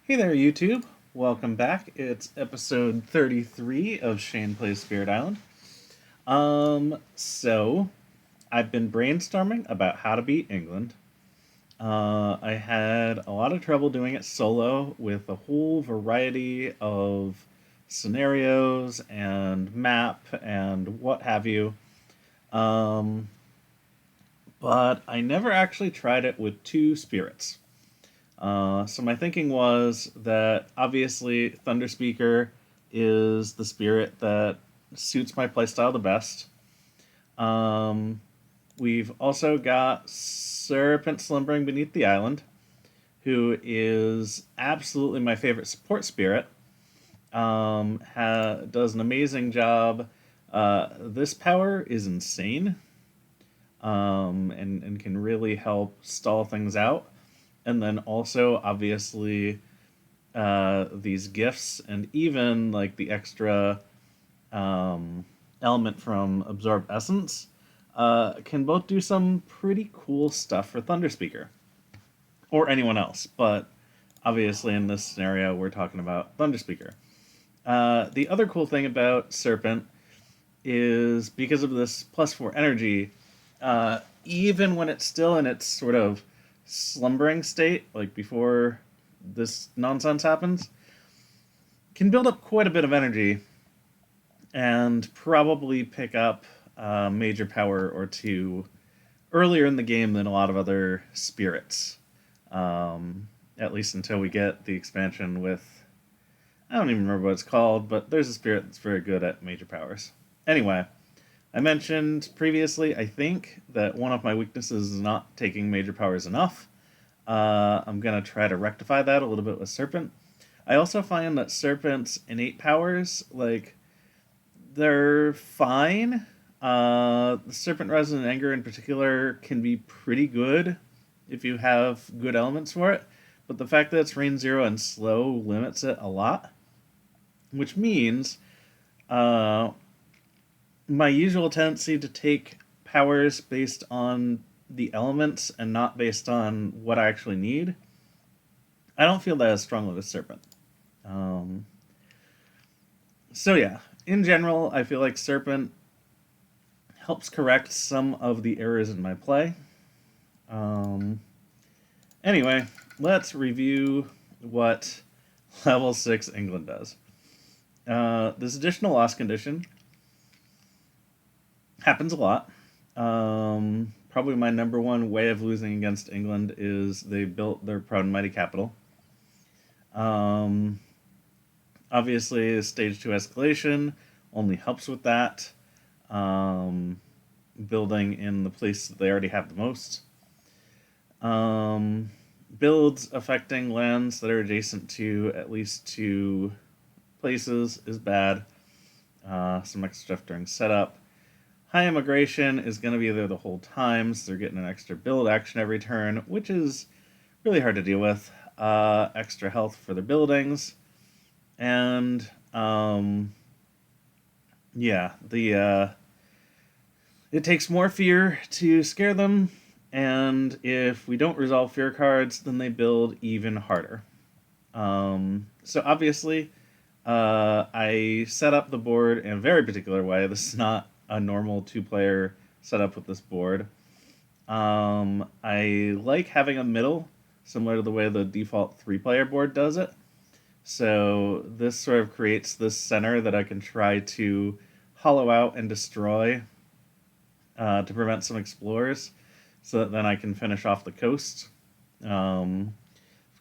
Hey there, YouTube. Welcome back. It's episode 33 of Shane Plays Spirit Island. So I've been brainstorming about how to beat England. I had a lot of trouble doing it solo with a whole variety of scenarios and map and what have you. Um, but I never actually tried it with two spirits. So my thinking was that obviously Thunderspeaker is the spirit that suits my playstyle the best. Um, we've also got Serpent slumbering beneath the island, who is absolutely my favorite support spirit. Does an amazing job. This power is insane, and can really help stall things out. And then also, obviously, these gifts and even like the extra element from Absorb Essence can both do some pretty cool stuff for Thunderspeaker or anyone else. But obviously, in this scenario, we're talking about Thunderspeaker. The other cool thing about Serpent is because of this +4 energy, even when it's still in its sort of slumbering state, like before this nonsense happens, can build up quite a bit of energy and probably pick up a major power or two earlier in the game than a lot of other spirits. At least until we get the expansion with, I don't even remember what it's called, but there's a spirit that's very good at major powers. Anyway, I mentioned previously, I think, that one of my weaknesses is not taking major powers enough. I'm going to try to rectify that a little bit with Serpent. I also find that Serpent's innate powers, like, they're fine. The Serpent Resonant Anger in particular can be pretty good if you have good elements for it, but the fact that it's range 0 and slow limits it a lot, which means my usual tendency to take powers based on the elements and not based on what I actually need, I don't feel that as strongly with Serpent. Um, so yeah, in general, I feel like Serpent helps correct some of the errors in my play. Um, anyway, let's review what level 6 England does. This additional loss condition happens a lot. Probably my number one way of losing against England is they built their proud and mighty capital. Obviously, stage 2 escalation only helps with that. Building in the place that they already have the most. Builds affecting lands that are adjacent to at least 2 places is bad. Some extra stuff during setup. High immigration is going to be there the whole time, so they're getting an extra build action every turn, which is really hard to deal with. Extra health for their buildings. And, yeah, it takes more fear to scare them, and if we don't resolve fear cards, then they build even harder. So obviously, I set up the board in a very particular way. This is not a normal 2-player setup with this board. I like having a middle, similar to the way the default 3-player board does it. So this sort of creates this center that I can try to hollow out and destroy to prevent some explorers, so that then I can finish off the coast. Of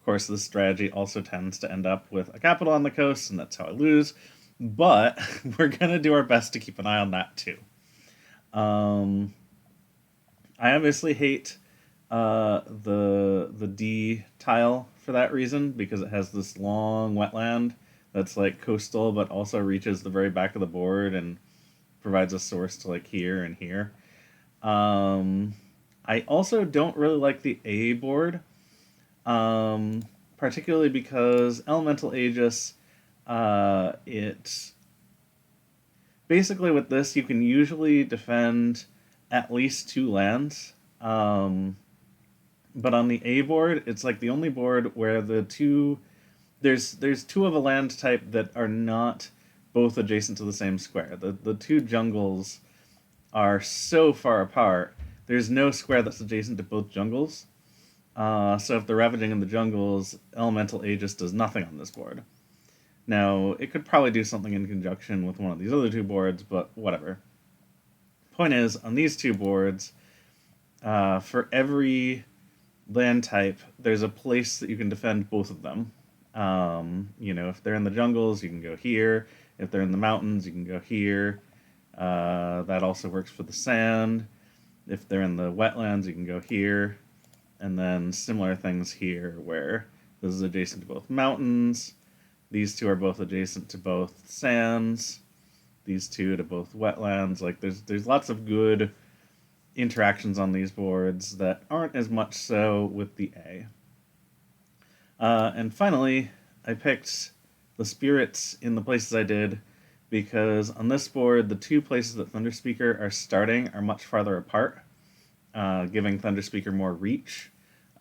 course, this strategy also tends to end up with a capital on the coast, and that's how I lose. But we're going to do our best to keep an eye on that, too. I obviously hate the D tile for that reason, because it has this long wetland that's like coastal, but also reaches the very back of the board and provides a source to like here and here. I also don't really like the A board, particularly because Elemental Aegis, it basically with this you can usually defend at least 2 lands. But on the A board, it's like the only board where the 2 there's two of a land type that are not both adjacent to the same square. The two jungles are so far apart. There's no square that's adjacent to both jungles. So if they're ravaging in the jungles, Elemental Aegis does nothing on this board. Now, it could probably do something in conjunction with one of these other two boards, but whatever. Point is, on these two boards, for every land type, there's a place that you can defend both of them. If they're in the jungles, you can go here. If they're in the mountains, you can go here. That also works for the sand. If they're in the wetlands, you can go here. And then similar things here, where this is adjacent to both mountains. These two are both adjacent to both sands. These two to both wetlands. Like there's lots of good interactions on these boards that aren't as much so with the A. And finally, I picked the spirits in the places I did because on this board, the two places that Thunderspeaker are starting are much farther apart, giving Thunderspeaker more reach.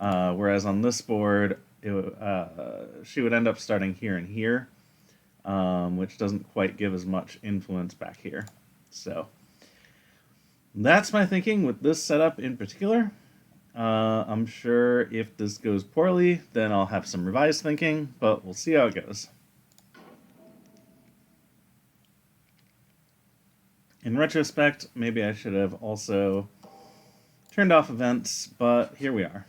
Whereas on this board, she would end up starting here and here, which doesn't quite give as much influence back here. So that's my thinking with this setup in particular. I'm sure if this goes poorly, then I'll have some revised thinking, but we'll see how it goes. In retrospect, maybe I should have also turned off events, but here we are.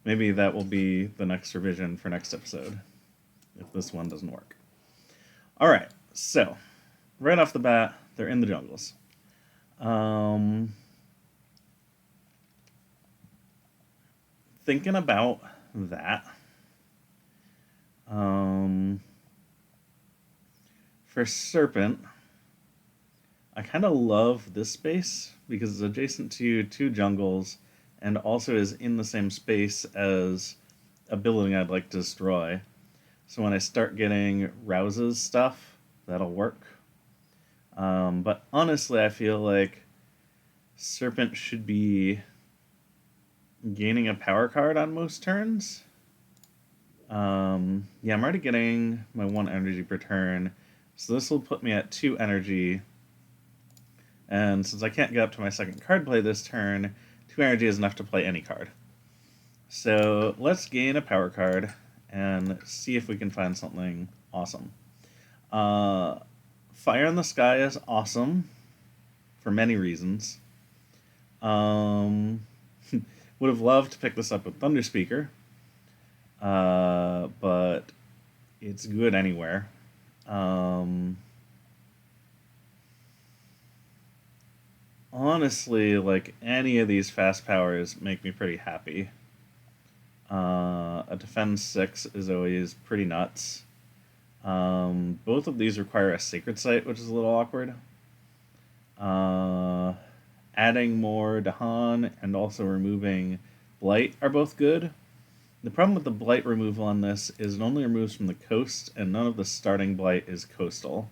Maybe that will be the next revision for next episode, if this one doesn't work. Alright, so, right off the bat, they're in the jungles. Thinking about that, for Serpent, I kind of love this space because it's adjacent to two jungles and also is in the same space as a building I'd like to destroy. So when I start getting Rouse's stuff, that'll work. But honestly, I feel like Serpent should be gaining a power card on most turns. I'm already getting my 1 energy per turn, so this will put me at 2 energy. And since I can't get up to my second card play this turn, 2 energy is enough to play any card. So let's gain a power card and see if we can find something awesome. Fire in the Sky is awesome for many reasons. Would have loved to pick this up with Thunderspeaker, but it's good anywhere. Honestly, like, any of these fast powers make me pretty happy. A Defend 6 is always pretty nuts. Both of these require a Sacred Site, which is a little awkward. Adding more Dahan and also removing Blight are both good. The problem with the Blight removal on this is it only removes from the coast, and none of the starting Blight is coastal.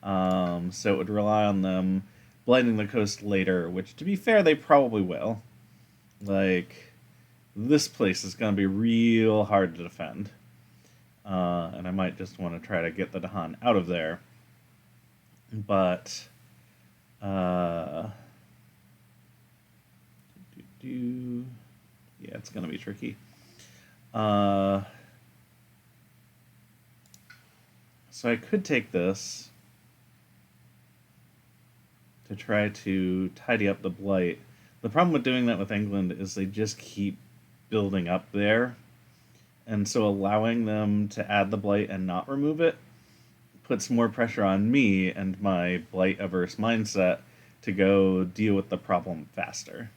So it would rely on them blighting the coast later, which, to be fair, they probably will. Like, this place is going to be real hard to defend. And I might just want to try to get the Dahan out of there. But, yeah, it's going to be tricky. So I could take this to try to tidy up the Blight. The problem with doing that with England is they just keep building up there. And so allowing them to add the Blight and not remove it puts more pressure on me and my Blight-averse mindset to go deal with the problem faster.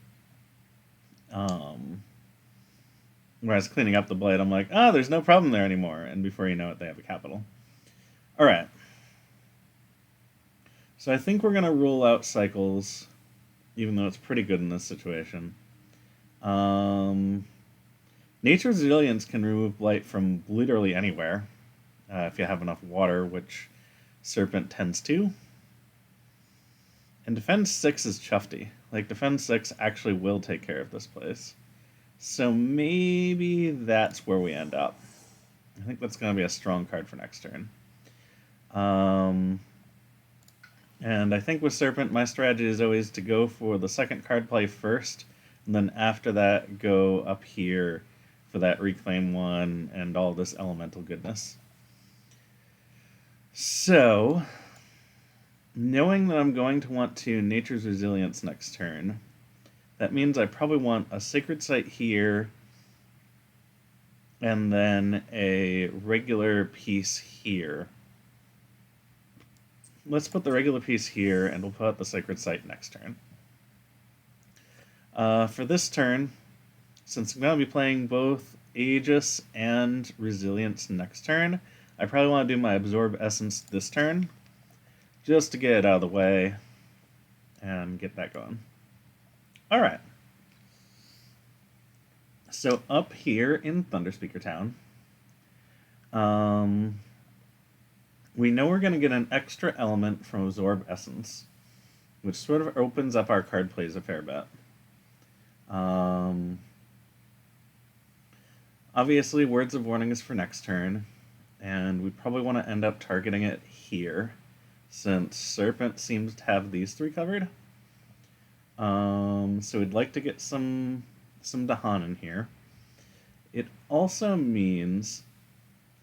Whereas cleaning up the Blight, I'm like, there's no problem there anymore. And before you know it, they have a capital. Alright. So I think we're going to rule out Cycles, even though it's pretty good in this situation. Nature's Resilience can remove Blight from literally anywhere, if you have enough water, which Serpent tends to. And Defend 6 is chufty. Like, Defend 6 actually will take care of this place. So maybe that's where we end up. I think that's going to be a strong card for next turn. And I think with Serpent, my strategy is always to go for the second card play first, and then after that, go up here for that Reclaim 1 and all this elemental goodness. So, knowing that I'm going to want to Nature's Resilience next turn, that means I probably want a Sacred Site here, and then a regular piece here. Let's put the regular piece here, and we'll put out the Sacred Site next turn. For this turn, since I'm going to be playing both Aegis and Resilience next turn, I probably want to do my Absorb Essence this turn, just to get it out of the way and get that going. Alright. So up here in Thunderspeaker Town, we know we're going to get an extra element from Absorb Essence, which sort of opens up our card plays a fair bit. Obviously, Words of Warning is for next turn, and we probably want to end up targeting it here, since Serpent seems to have these three covered. So we'd like to get some Dahan in here. It also means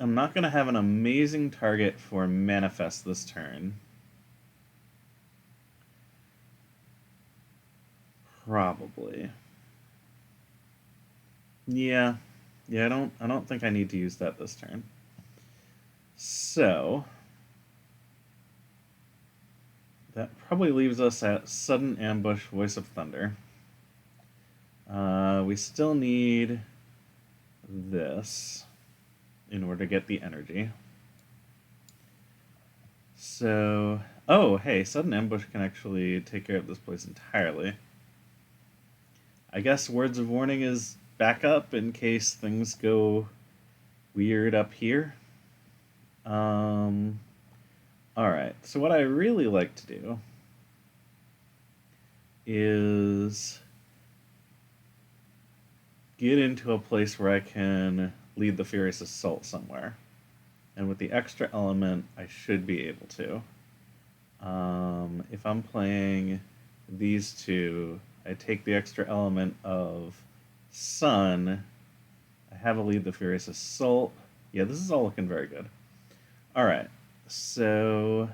I'm not going to have an amazing target for Manifest this turn. Probably. Yeah, I don't think I need to use that this turn. So that probably leaves us at Sudden Ambush, Voice of Thunder. We still need this in order to get the energy. So, oh, hey, Sudden Ambush can actually take care of this place entirely. I guess Words of Warning is back up in case things go weird up here. Alright, so what I really like to do is get into a place where I can lead the Furious Assault somewhere. And with the extra element, I should be able to. If I'm playing these two, I take the extra element of Sun. I have a lead the Furious Assault. Yeah, this is all looking very good. Alright, so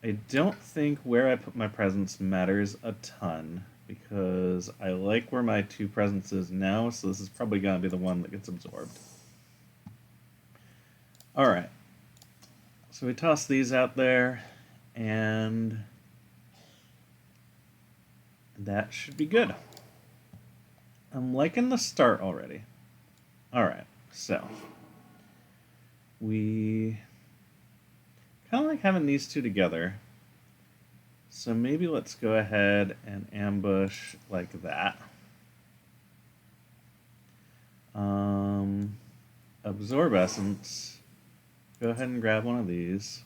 I don't think where I put my presence matters a ton, because I like where my two presence is now, so this is probably going to be the one that gets absorbed. Alright, so we toss these out there, and that should be good. I'm liking the start already. Alright, so we kind of like having these two together. So maybe let's go ahead and ambush like that. Absorb Essence. Go ahead and grab one of these.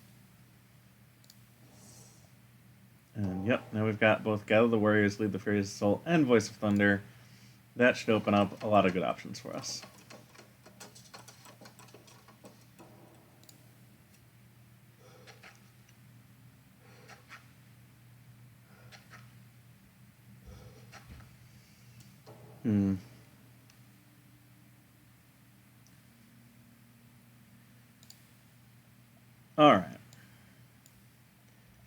And yep, now we've got both Gather the Warriors, Lead the Furious Assault, and Voice of Thunder. That should open up a lot of good options for us. Alright.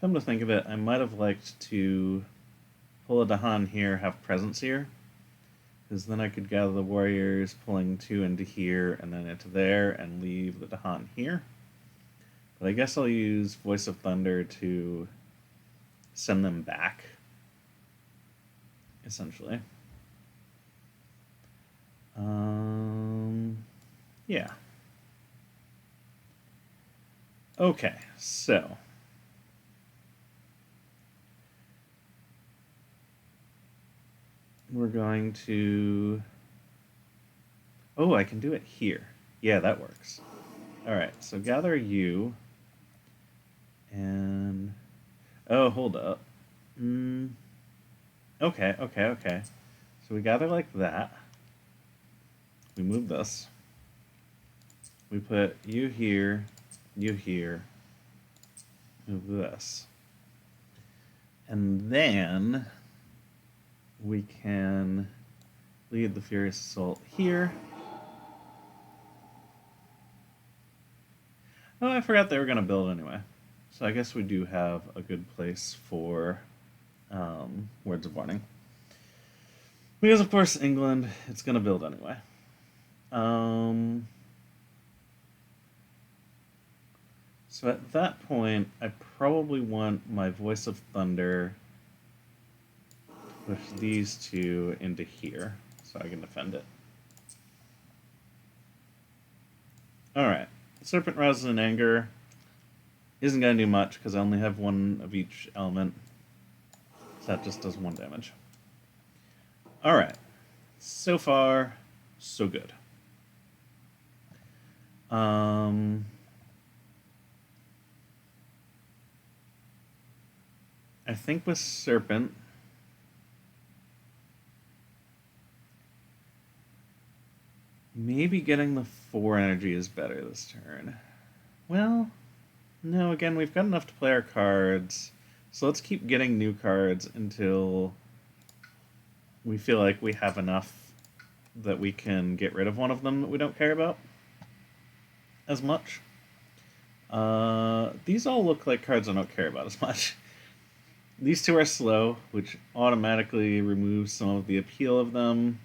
Come to think of it, I might have liked to pull a Dahan here, have presence here. Because then I could gather the warriors, pulling two into here and then into there, and leave the Dahan here. But I guess I'll use Voice of Thunder to send them back, essentially. Yeah. Okay, so we're going to... Oh, I can do it here. Yeah, that works. Alright, so gather you. And... Oh, hold up. Okay. So So we gather like that. We move this. We put you here, move this. And then we can lead the Furious Assault here. Oh, I forgot they were going to build anyway. So I guess we do have a good place for Words of Warning. Because, of course, England, it's going to build anyway. So at that point, I probably want my Voice of Thunder to push these two into here so I can defend it. Alright. Serpent rouses in anger. Isn't going to do much because I only have one of each element. So that just does 1 damage. Alright. So far, so good. I think with Serpent, maybe getting the 4 energy is better this turn. Well, no, again, we've got enough to play our cards, so let's keep getting new cards until we feel like we have enough that we can get rid of one of them that we don't care about as much. These all look like cards I don't care about as much. These two are slow, which automatically removes some of the appeal of them.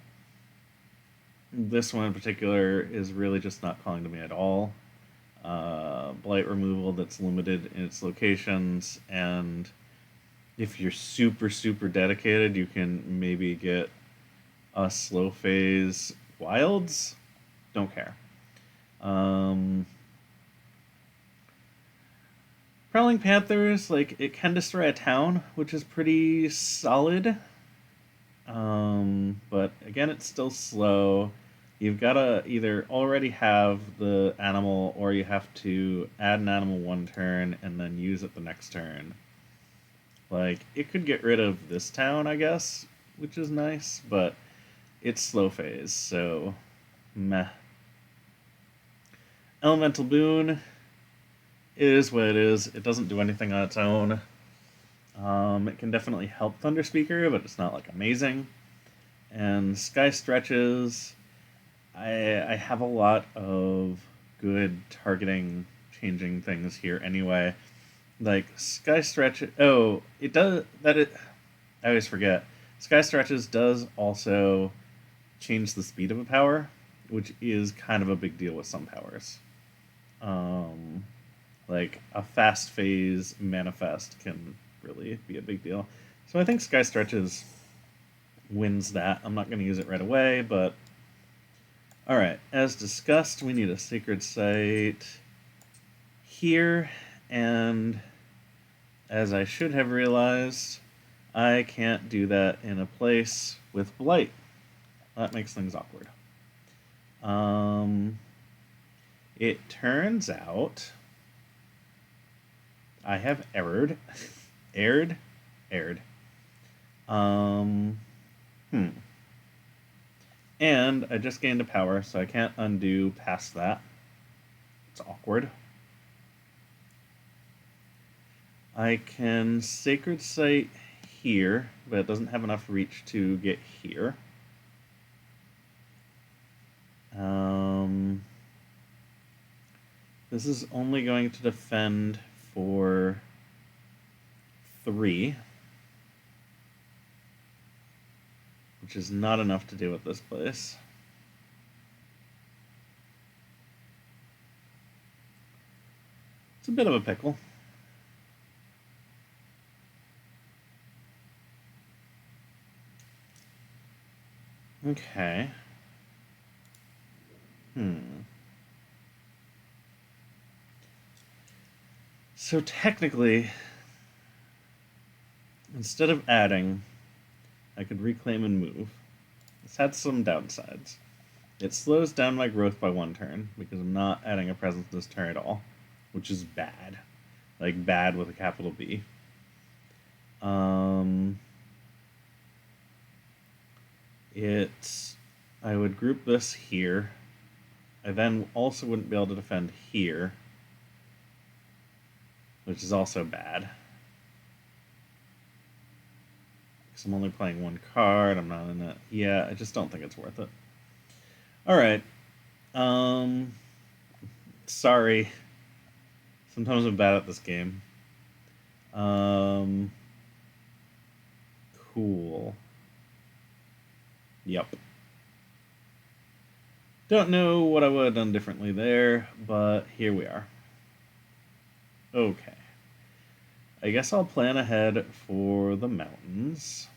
This one in particular is really just not calling to me at all. Blight removal that's limited in its locations, and if you're super, super dedicated, you can maybe get a slow phase wilds. Don't care. Prowling Panthers, like, it can destroy a town, which is pretty solid. But again, it's still slow. You've got to either already have the animal, or you have to add an animal 1 turn and then use it the next turn. Like, it could get rid of this town, I guess, which is nice, but it's slow phase, so meh. Elemental Boon is what it is. It doesn't do anything on its own. It can definitely help Thunderspeaker, but it's not, like, amazing. And Sky Stretches, I have a lot of good targeting changing things here anyway. Like, Sky Stretch... Oh, it does... I always forget. Sky Stretches does also change the speed of a power, which is kind of a big deal with some powers. Like, a fast phase manifest can really be a big deal. So I think Sky Stretches wins that. I'm not going to use it right away, but... Alright, as discussed, we need a Sacred Site here, and as I should have realized, I can't do that in a place with Blight. That makes things awkward. It turns out I have erred. And I just gained a power, so I can't undo past that. It's awkward. I can Sacred Site here, but it doesn't have enough reach to get here. This is only going to defend for 3. Which is not enough to deal with this place. It's a bit of a pickle. Okay. So technically, instead of adding, I could reclaim and move. This had some downsides. It slows down my growth by 1 turn, because I'm not adding a presence this turn at all, which is bad. Like, bad with a capital B. I would group this here. I then also wouldn't be able to defend here, which is also bad. Because I'm only playing one card, I'm not in it. Yeah, I just don't think it's worth it. Alright. Sorry. Sometimes I'm bad at this game. Cool. Yep. Don't know what I would have done differently there, but here we are. Okay. I guess I'll plan ahead for the mountains.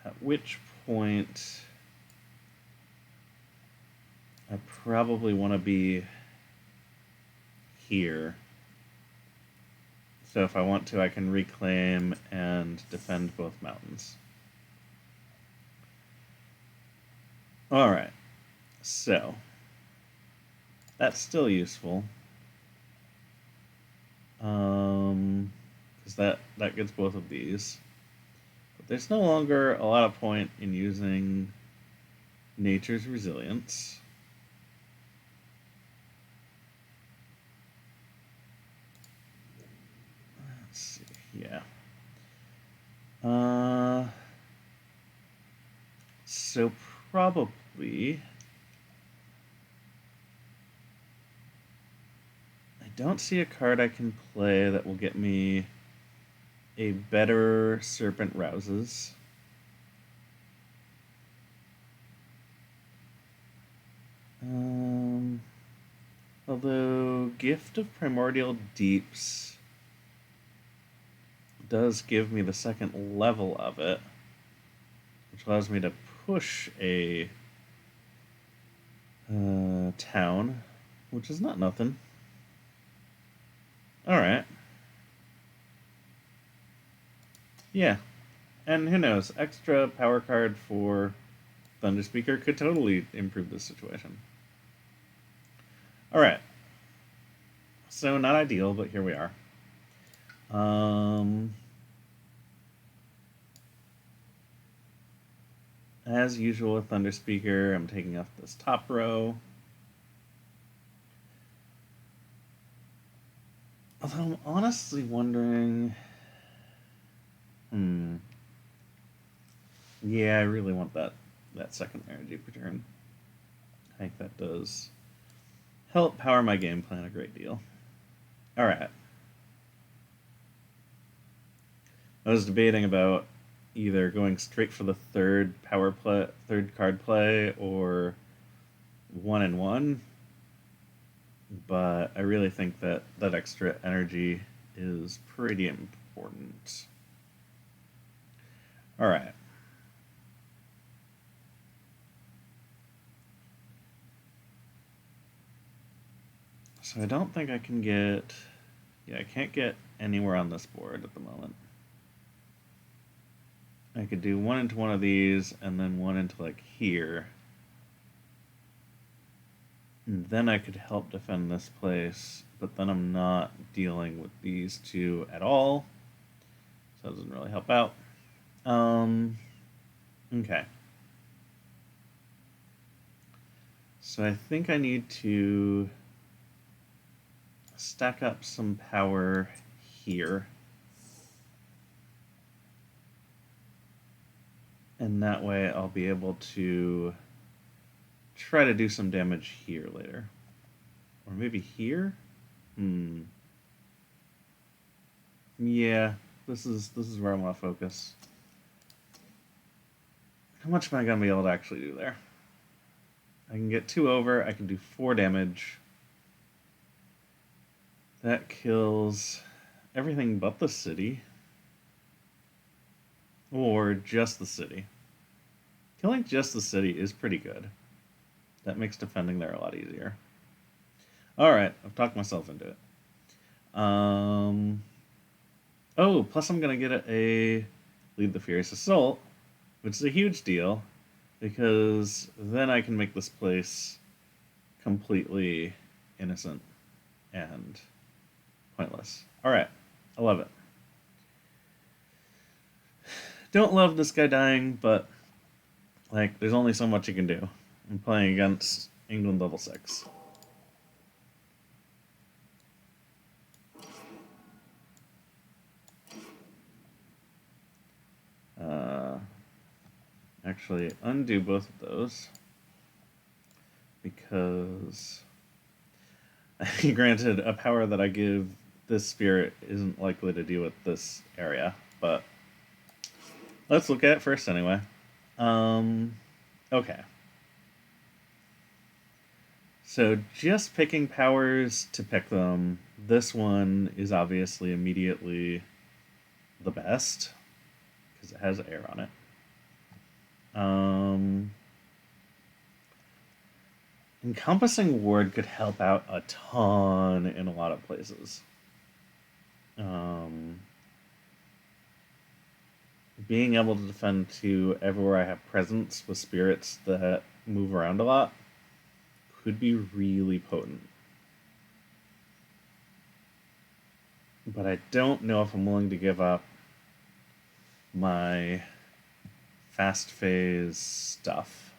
At which point I probably want to be here. So if I want to, I can reclaim and defend both mountains. Alright, so that's still useful. Because that gets both of these. But there's no longer a lot of point in using Nature's Resilience. Let's see, yeah. So probably I don't see a card I can play that will get me a better Serpent Rouses. Although Gift of Primordial Deeps does give me the second level of it, which allows me to push a town, which is not nothing. Alright. Yeah. And who knows, extra power card for Thunderspeaker could totally improve this situation. Alright. So, not ideal, but here we are. As usual with Thunderspeaker, I'm taking off this top row. Although I'm honestly wondering... Yeah, I really want that second energy per turn. I think that does help power my game plan a great deal. Alright. I was debating about either going straight for the third card play, or 1-1. But I really think that extra energy is pretty important. Alright. So I don't think I can get... Yeah, I can't get anywhere on this board at the moment. I could do one into one of these, and then one into, like, here. And then I could help defend this place, but then I'm not dealing with these two at all. So that doesn't really help out. Okay. So I think I need to stack up some power here. And that way I'll be able to try to do some damage here later. Or maybe here? Yeah, this is where I want to focus. How much am I going to be able to actually do there? I can get 2 over, I can do 4 damage. That kills everything but the city. Or just the city. Killing just the city is pretty good. That makes defending there a lot easier. Alright, I've talked myself into it. Oh, plus I'm going to get a Lead the Furious Assault, which is a huge deal, because then I can make this place completely innocent and pointless. Alright, I love it. Don't love this guy dying, but like, there's only so much you can do. I'm playing against England level 6. Actually, undo both of those. Because, granted, a power that I give this spirit isn't likely to deal with this area, but let's look at it first anyway. Okay. So just picking powers to pick them, this one is obviously immediately the best, because it has air on it. Encompassing Ward could help out a ton in a lot of places. Being able to defend to everywhere I have presence with spirits that move around a lot could be really potent. But I don't know if I'm willing to give up my fast phase stuff.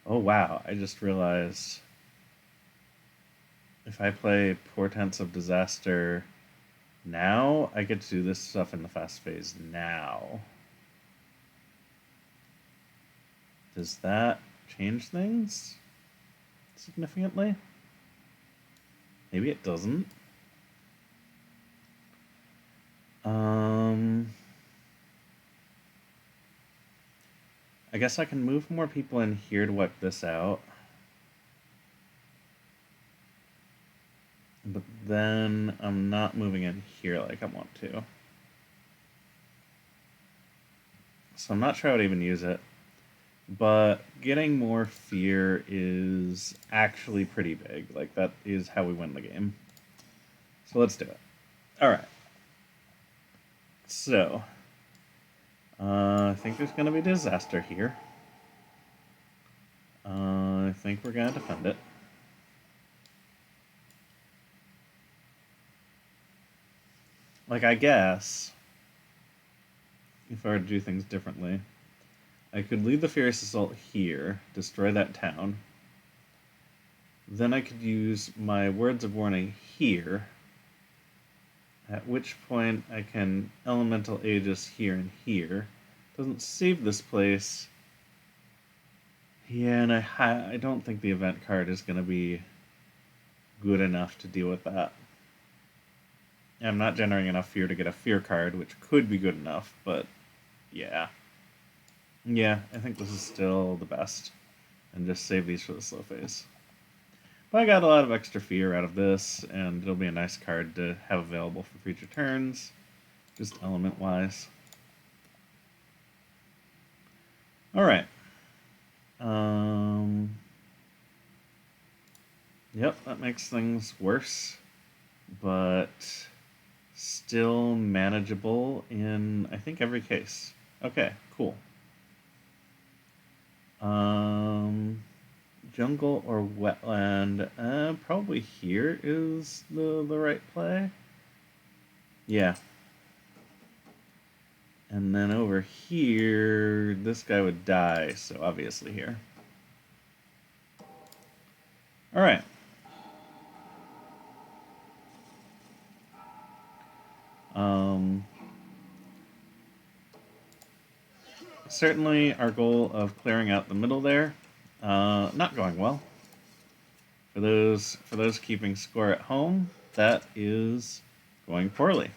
Oh wow, I just realized if I play Portents of Disaster now, I get to do this stuff in the fast phase now. Does that change things significantly? Maybe it doesn't. I guess I can move more people in here to wipe this out. But then I'm not moving in here like I want to. So I'm not sure I would even use it. But getting more fear is actually pretty big. Like, that is how we win the game. So let's do it. Alright. So, I think there's going to be disaster here. I think we're going to defend it. Like, I guess, if I were to do things differently, I could lead the Fierce Assault here, destroy that town. Then I could use my Words of Warning here, at which point I can Elemental Aegis here and here. Doesn't save this place. Yeah, and I don't think the event card is going to be good enough to deal with that. I'm not generating enough fear to get a fear card, which could be good enough, but yeah. Yeah, I think this is still the best. And just save these for the slow phase. But I got a lot of extra fear out of this, and it'll be a nice card to have available for future turns, just element-wise. Alright. Yep, that makes things worse, but still manageable in, I think, every case. Okay, cool. Jungle or wetland? Probably here is the right play. Yeah. And then over here, this guy would die, so obviously here. Alright. Certainly our goal of clearing out the middle there, not going well. For those keeping score at home, that is going poorly.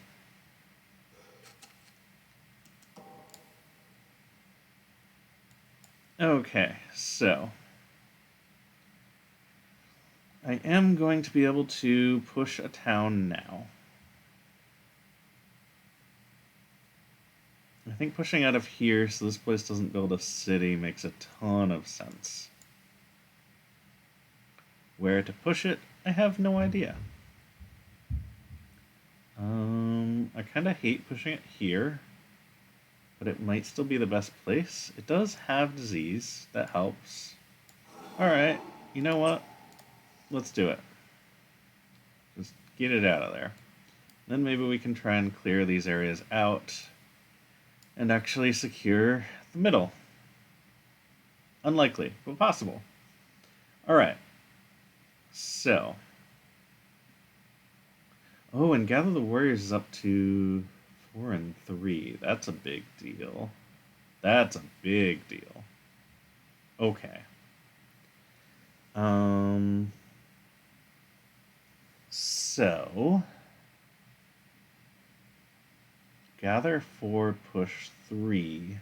Okay, so I am going to be able to push a town now. I think pushing out of here so this place doesn't build a city makes a ton of sense. Where to push it, I have no idea. I kind of hate pushing it here, but it might still be the best place. It does have disease, that helps. Alright, you know what? Let's do it. Just get it out of there. Then maybe we can try and clear these areas out and actually secure the middle. Unlikely, but possible. Alright. So. Oh, and Gather the Warriors is up to 4 and 3. That's a big deal. That's a big deal. Okay. So. Gather 4, push 3.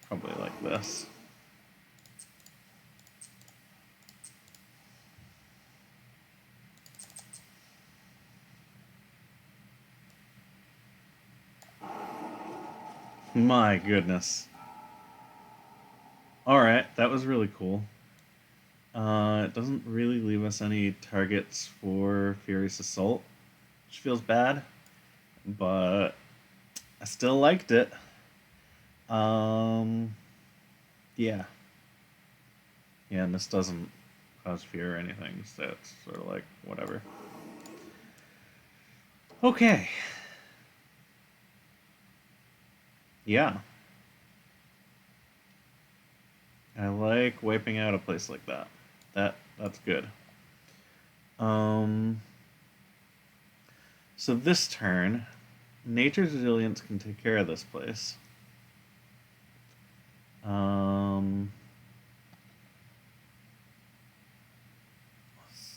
Probably like this. My goodness. Alright, that was really cool. It doesn't really leave us any targets for Furious Assault, which feels bad, but I still liked it. Yeah. Yeah, and this doesn't cause fear or anything, so it's sort of like, whatever. Okay. Yeah. I like wiping out a place like that. That's good. So this turn, Nature's Resilience can take care of this place.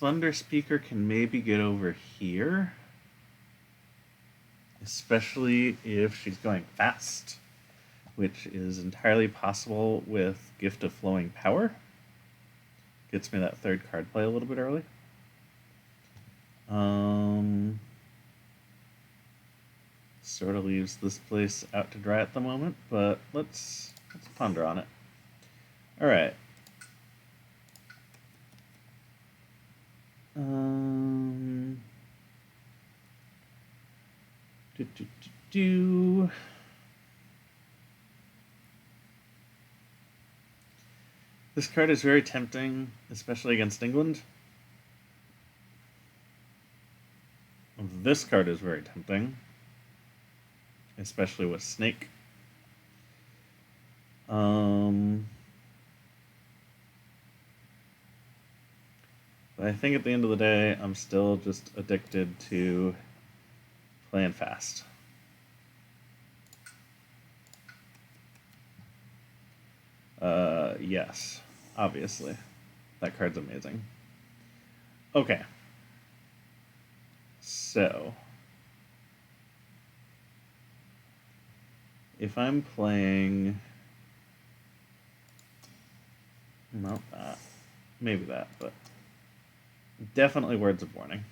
Thunderspeaker can maybe get over here. Especially if she's going fast, which is entirely possible with Gift of Flowing Power. Gets me that third card play a little bit early. Sort of leaves this place out to dry at the moment, but let's ponder on it. All right. This card is very tempting, especially against England. This card is very tempting, especially with Snake. But I think at the end of the day, I'm still just addicted to playing fast. Yes, obviously. That card's amazing. Okay. So, if I'm playing... Not that. Maybe that, but... Definitely Words of Warning.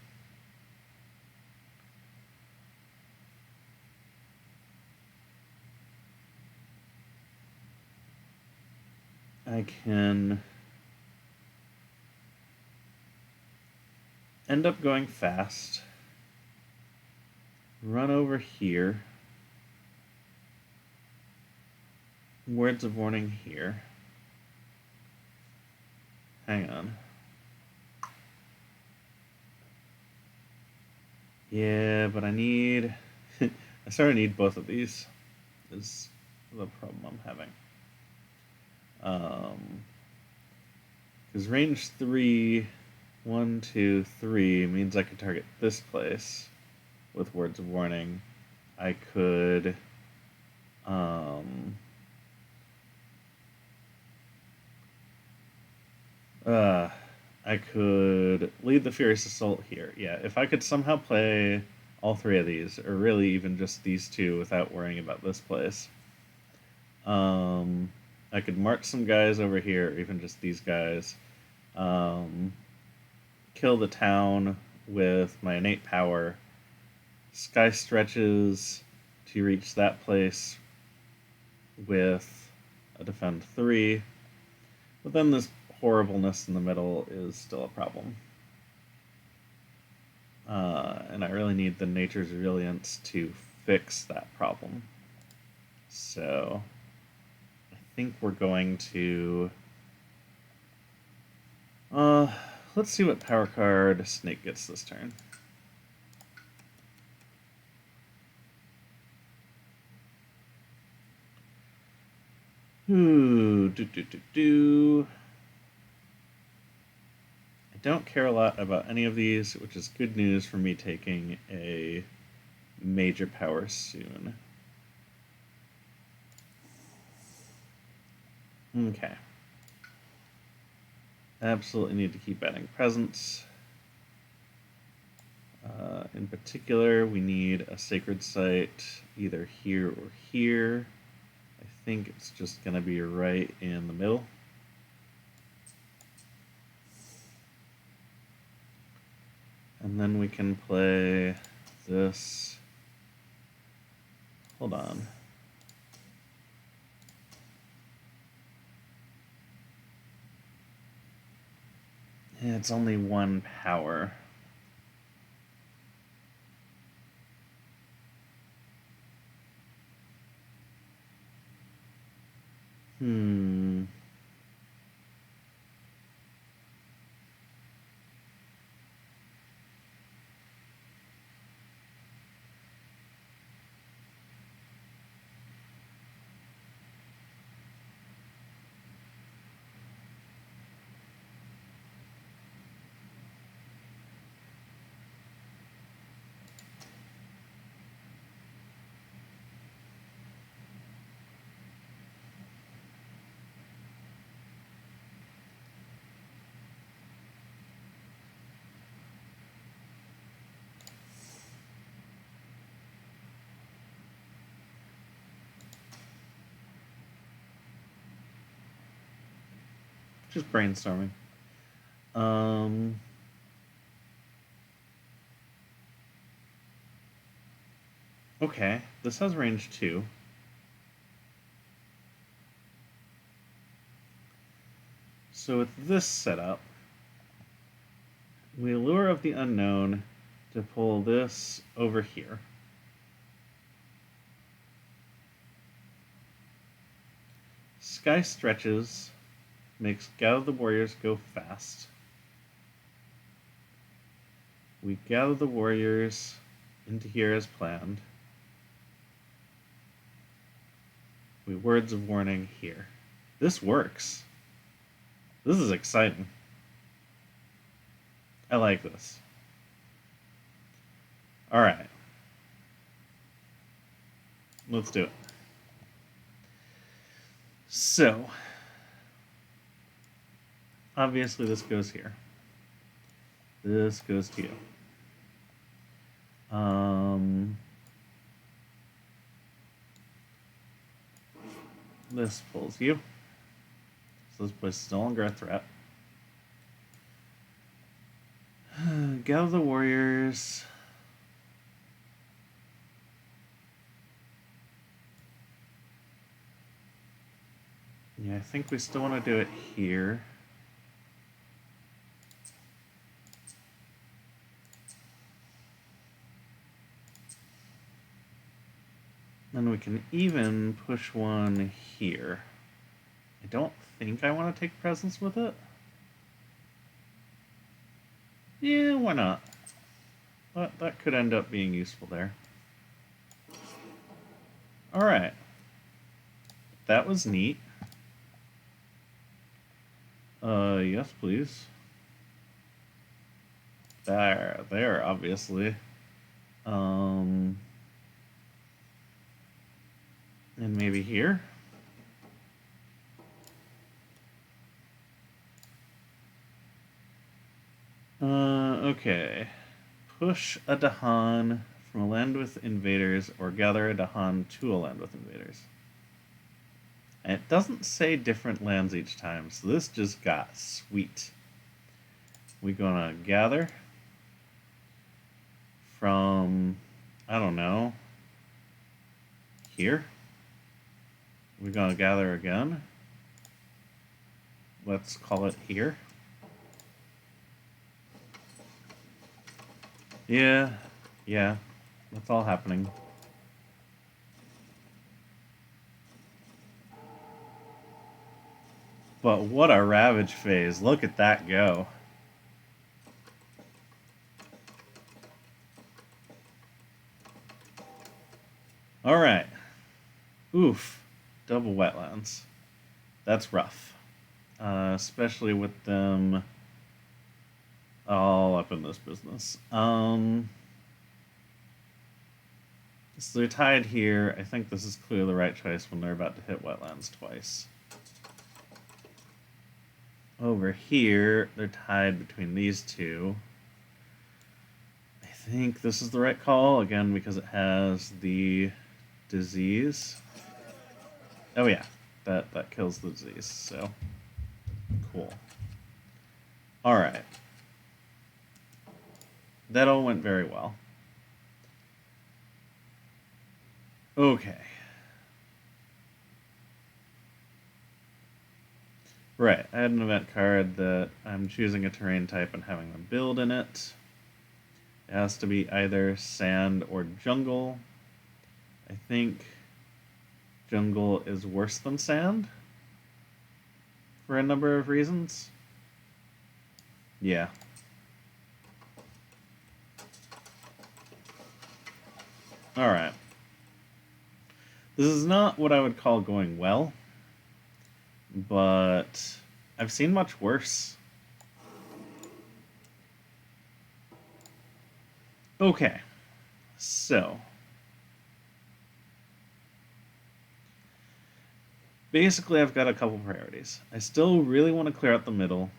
I can end up going fast, run over here, Words of Warning here. Hang on. Yeah, but I need... I sort of need both of these, is the problem I'm having. Because range 3, 1, 2, 3 means I could target this place with Words of Warning. I could I could lead the Furious Assault here. Yeah, if I could somehow play all 3 of these, or really even just these 2 without worrying about this place. I could march some guys over here, or even just these guys. Kill the town with my innate power. Sky stretches to reach that place with a defend 3. But then this horribleness in the middle is still a problem. And I really need the Nature's Resilience to fix that problem. So think we're going to... let's see what power card Snake gets this turn. Ooh, I don't care a lot about any of these, which is good news for me taking a major power soon. Okay. Absolutely need to keep adding presence. In particular, we need a sacred site either here or here. I think it's just going to be right in the middle. And then we can play this. Hold on. It's only one power. Just brainstorming. Okay, this has range 2. So with this setup, we Lure of the Unknown to pull this over here. Sky Stretches makes Gather the Warriors go fast. We gather the warriors into here as planned. We Words of Warning here. This works. This is exciting. I like this. Alright. Let's do it. So, obviously this goes here. This goes to you. This pulls you. So this place is no longer a threat. Gather the warriors. Yeah, I think we still want to do it here. Then we can even push one here. I don't think I want to take presence with it. Yeah, why not? That could end up being useful there. Alright. That was neat. Yes, please. There, obviously. And maybe here? Okay. Push a Dahan from a land with invaders, or gather a Dahan to a land with invaders. And it doesn't say different lands each time, so this just got sweet. We're gonna gather from, I don't know, here. We're gonna gather again. Let's call it here. Yeah, that's all happening. But what a Ravage phase. Look at that go. Alright. Oof. Double wetlands. That's rough. Especially with them all up in this business. So they're tied here. I think this is clearly the right choice when they're about to hit wetlands twice. Over here, they're tied between these two. I think this is the right call, again, because it has the disease. Oh yeah, that kills the disease, so cool. Alright. That all went very well. Okay. Right, I had an event card that I'm choosing a terrain type and having them build in it. It has to be either sand or jungle. I think jungle is worse than sand for a number of reasons. Yeah. Alright. This is not what I would call going well, but I've seen much worse. Okay, so basically I've got a couple priorities. I still really want to clear out the middle,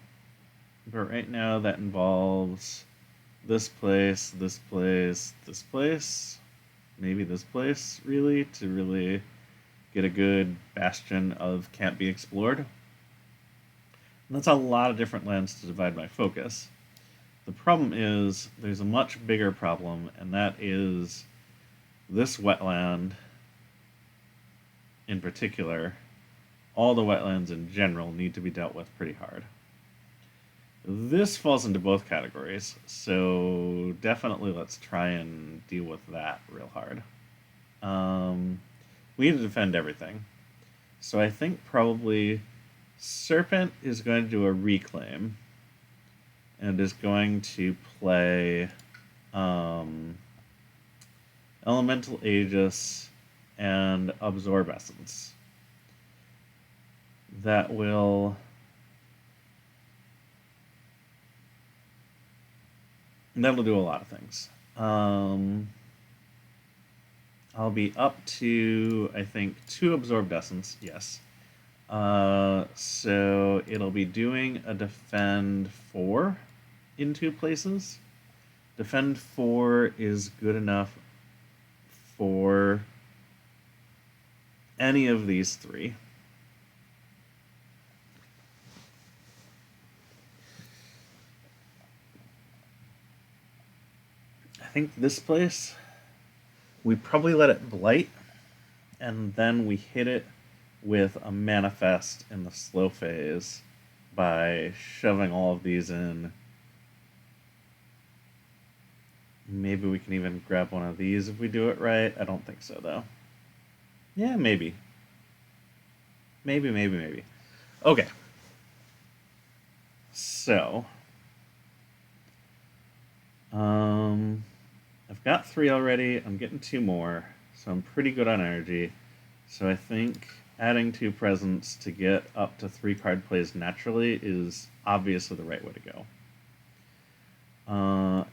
but right now that involves this place, this place, this place, maybe this place, really, to really get a good bastion of can't be explored. And that's a lot of different lands to divide my focus. The problem is there's a much bigger problem, and that is this wetland in particular. All the wetlands in general need to be dealt with pretty hard. This falls into both categories, so definitely let's try and deal with that real hard. We need to defend everything. So I think probably Serpent is going to do a reclaim and is going to play Elemental Aegis and Absorb Essence. That'll do a lot of things. I'll be up to, I think, 2 Absorbed Essence, yes. So it'll be doing a Defend 4 in 2 places. Defend 4 is good enough for any of these 3. I think this place, we probably let it blight, and then we hit it with a manifest in the slow phase by shoving all of these in. Maybe we can even grab one of these if we do it right. I don't think so, though. Yeah, maybe. Maybe. Okay. So, I've got 3 already. I'm getting 2 more, so I'm pretty good on energy. So I think adding 2 presents to get up to 3 card plays naturally is obviously the right way to go.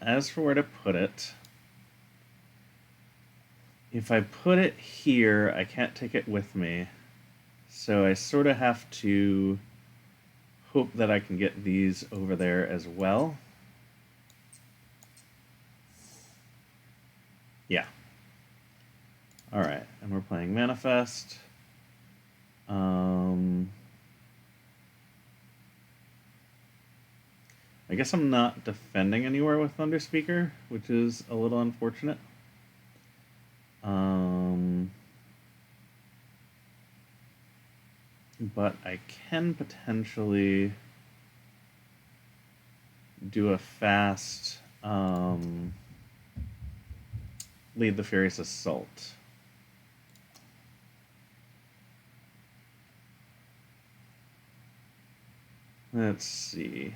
As for where to put it, if I put it here, I can't take it with me. So I sort of have to hope that I can get these over there as well. Yeah. Alright, and we're playing Manifest. I guess I'm not defending anywhere with Thunderspeaker, which is a little unfortunate. But I can potentially do a fast lead the Furious Assault. Let's see.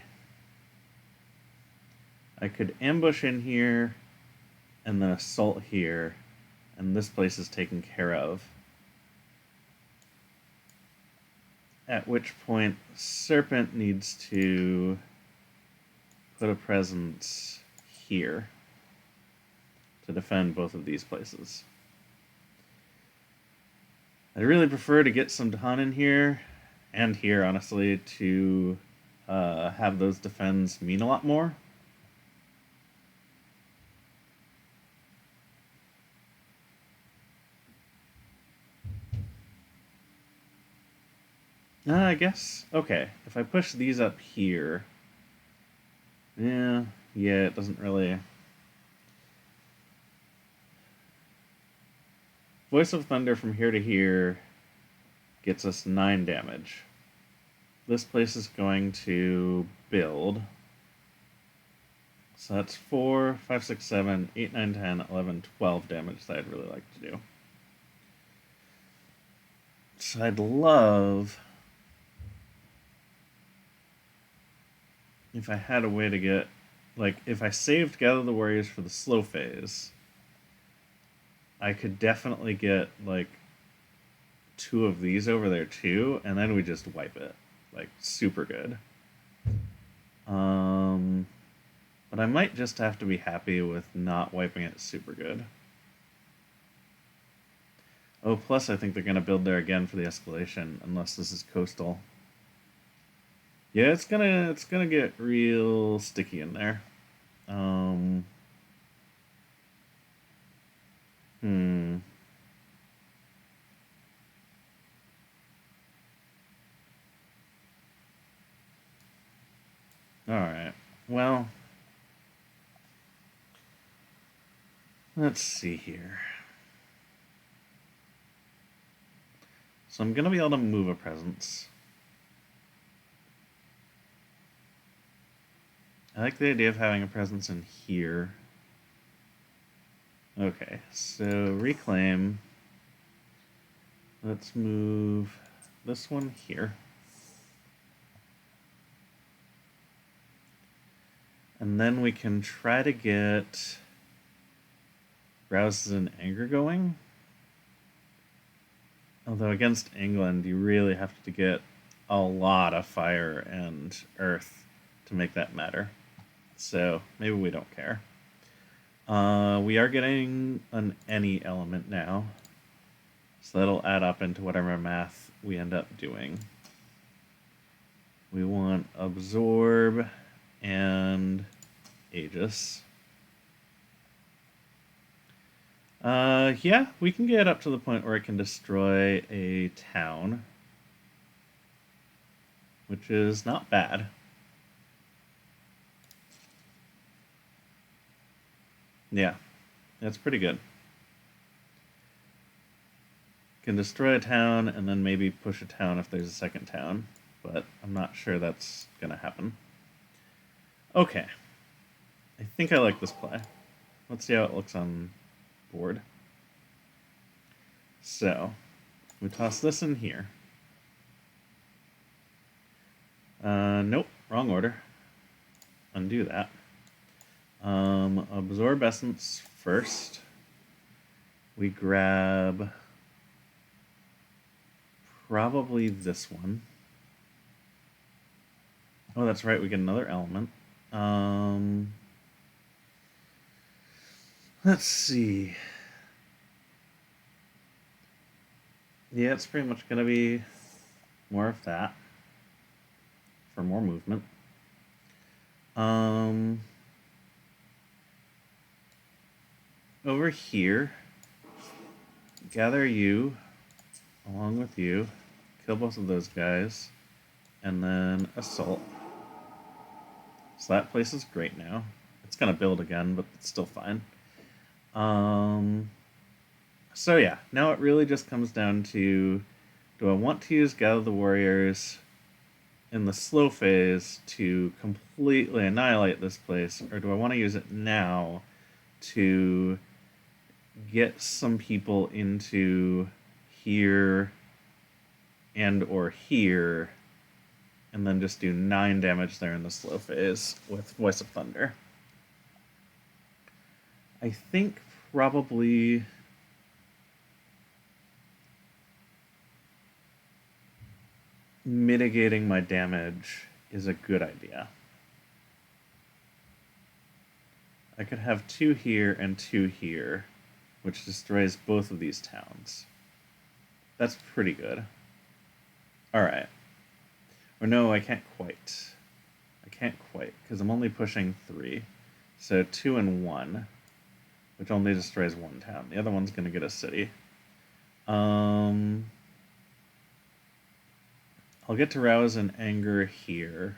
I could ambush in here and then assault here, and this place is taken care of. At which point, Serpent needs to put a presence here to defend both of these places. I'd really prefer to get some Dahan in here, and here, honestly, to have those defends mean a lot more. I guess. Okay, if I push these up here... Yeah, it doesn't really... Voice of Thunder from here to here gets us 9 damage. This place is going to build. So that's 4, 5, 6, 7, 8, 9, 10, 11, 12 damage that I'd really like to do. So I'd love... if I had a way to get... like, if I saved Gather the Warriors for the slow phase, I could definitely get, like, 2 of these over there, too, and then we just wipe it. Like, super good. But I might just have to be happy with not wiping it super good. Oh, plus I think they're going to build there again for the escalation, unless this is coastal. Yeah, it's gonna get real sticky in there. Alright, well, let's see here. So I'm gonna be able to move a presence. I like the idea of having a presence in here. Okay, so reclaim. Let's move this one here. And then we can try to get Rouses and Anger going. Although against England, you really have to get a lot of fire and earth to make that matter. So maybe we don't care. We are getting an any element now. So that'll add up into whatever math we end up doing. We want Absorb and Aegis. Yeah, we can get up to the point where it can destroy a town. Which is not bad. Yeah, that's pretty good. Can destroy a town and then maybe push a town if there's a second town. But I'm not sure that's going to happen. Okay. I think I like this play. Let's see how it looks on board. So, we toss this in here. Nope, wrong order. Undo that. Absorb Essence first. We grab probably this one. Oh, that's right, we get another element. Let's see. Yeah, it's pretty much going to be more of that for more movement. Over here, gather you along with you, kill both of those guys, and then assault. So that place is great now. It's going to build again, but it's still fine. So yeah, now it really just comes down to, do I want to use Gather the Warriors in the slow phase to completely annihilate this place, or do I want to use it now to get some people into here and or here and then just do 9 damage there in the slow phase with Voice of Thunder. I think probably mitigating my damage is a good idea. I could have 2 here and 2 here, which destroys both of these towns. That's pretty good. Alright. Or no, I can't quite. I can't quite, because I'm only pushing 3. So 2 and 1, which only destroys 1 town. The other one's going to get a city. I'll get to Rouse and Anger here,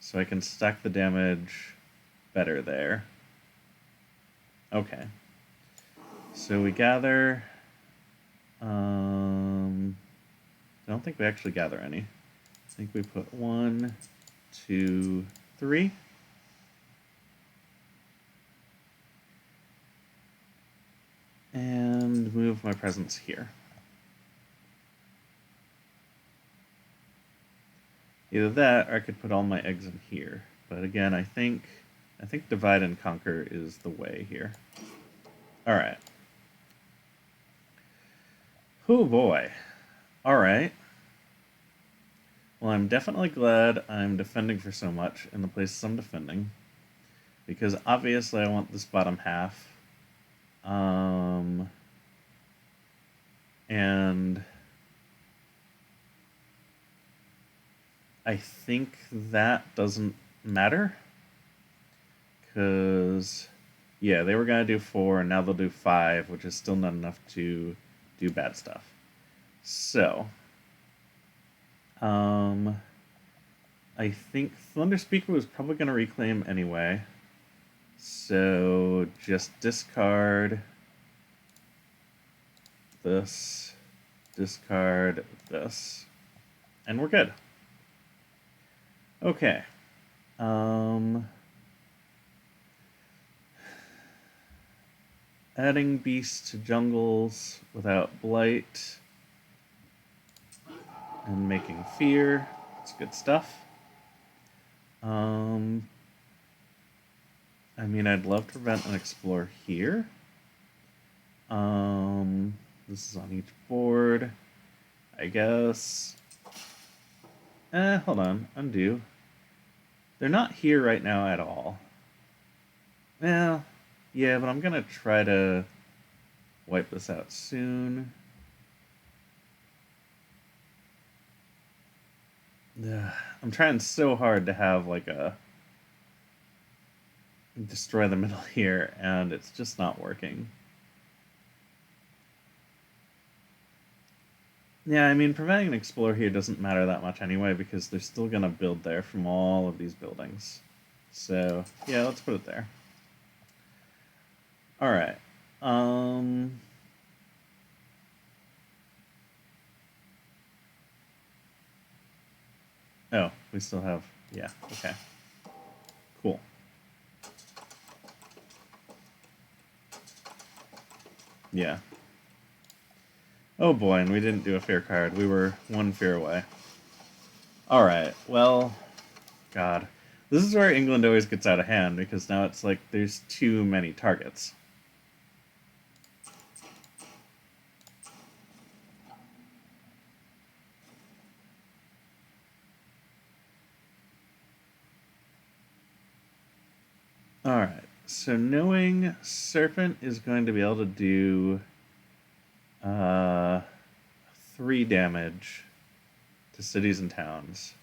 so I can stack the damage better there. Okay. So we gather... I don't think we actually gather any. I think we put 1, 2, 3. And move my presence here. Either that, or I could put all my eggs in here. But again, I think divide and conquer is the way here. Alright. Oh boy. Alright. Well, I'm definitely glad I'm defending for so much in the places I'm defending. Because obviously I want this bottom half. And I think that doesn't matter. Because, yeah, they were going to do 4, and now they'll do 5, which is still not enough to do bad stuff. So, I think Thunderspeaker was probably going to reclaim anyway. So, just discard this, discard this, and we're good. Okay. Adding beasts to jungles without blight and making fear. It's good stuff. I mean, I'd love to prevent and explore here. This is on each board. I guess. Hold on. Undo. They're not here right now at all. Well, yeah, but I'm gonna try to wipe this out soon. I'm trying so hard to have like a destroy the middle here, and it's just not working. Yeah, I mean, preventing an explorer here doesn't matter that much anyway, because they're still gonna build there from all of these buildings. So, yeah, let's put it there. Alright. Oh, we still have... Yeah, okay. Cool. Yeah. Oh boy, and we didn't do a fear card. We were 1 fear away. Alright, well... God. This is where England always gets out of hand, because now it's like there's too many targets. Alright, so knowing Serpent is going to be able to do 3 damage to cities and towns.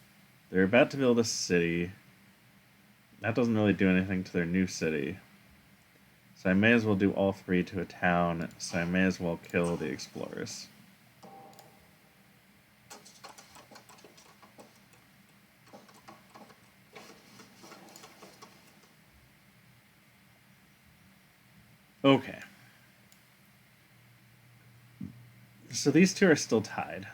They're about to build a city. That doesn't really do anything to their new city. So I may as well do all 3 to a town, so I may as well kill the explorers. Okay. So these 2 are still tied.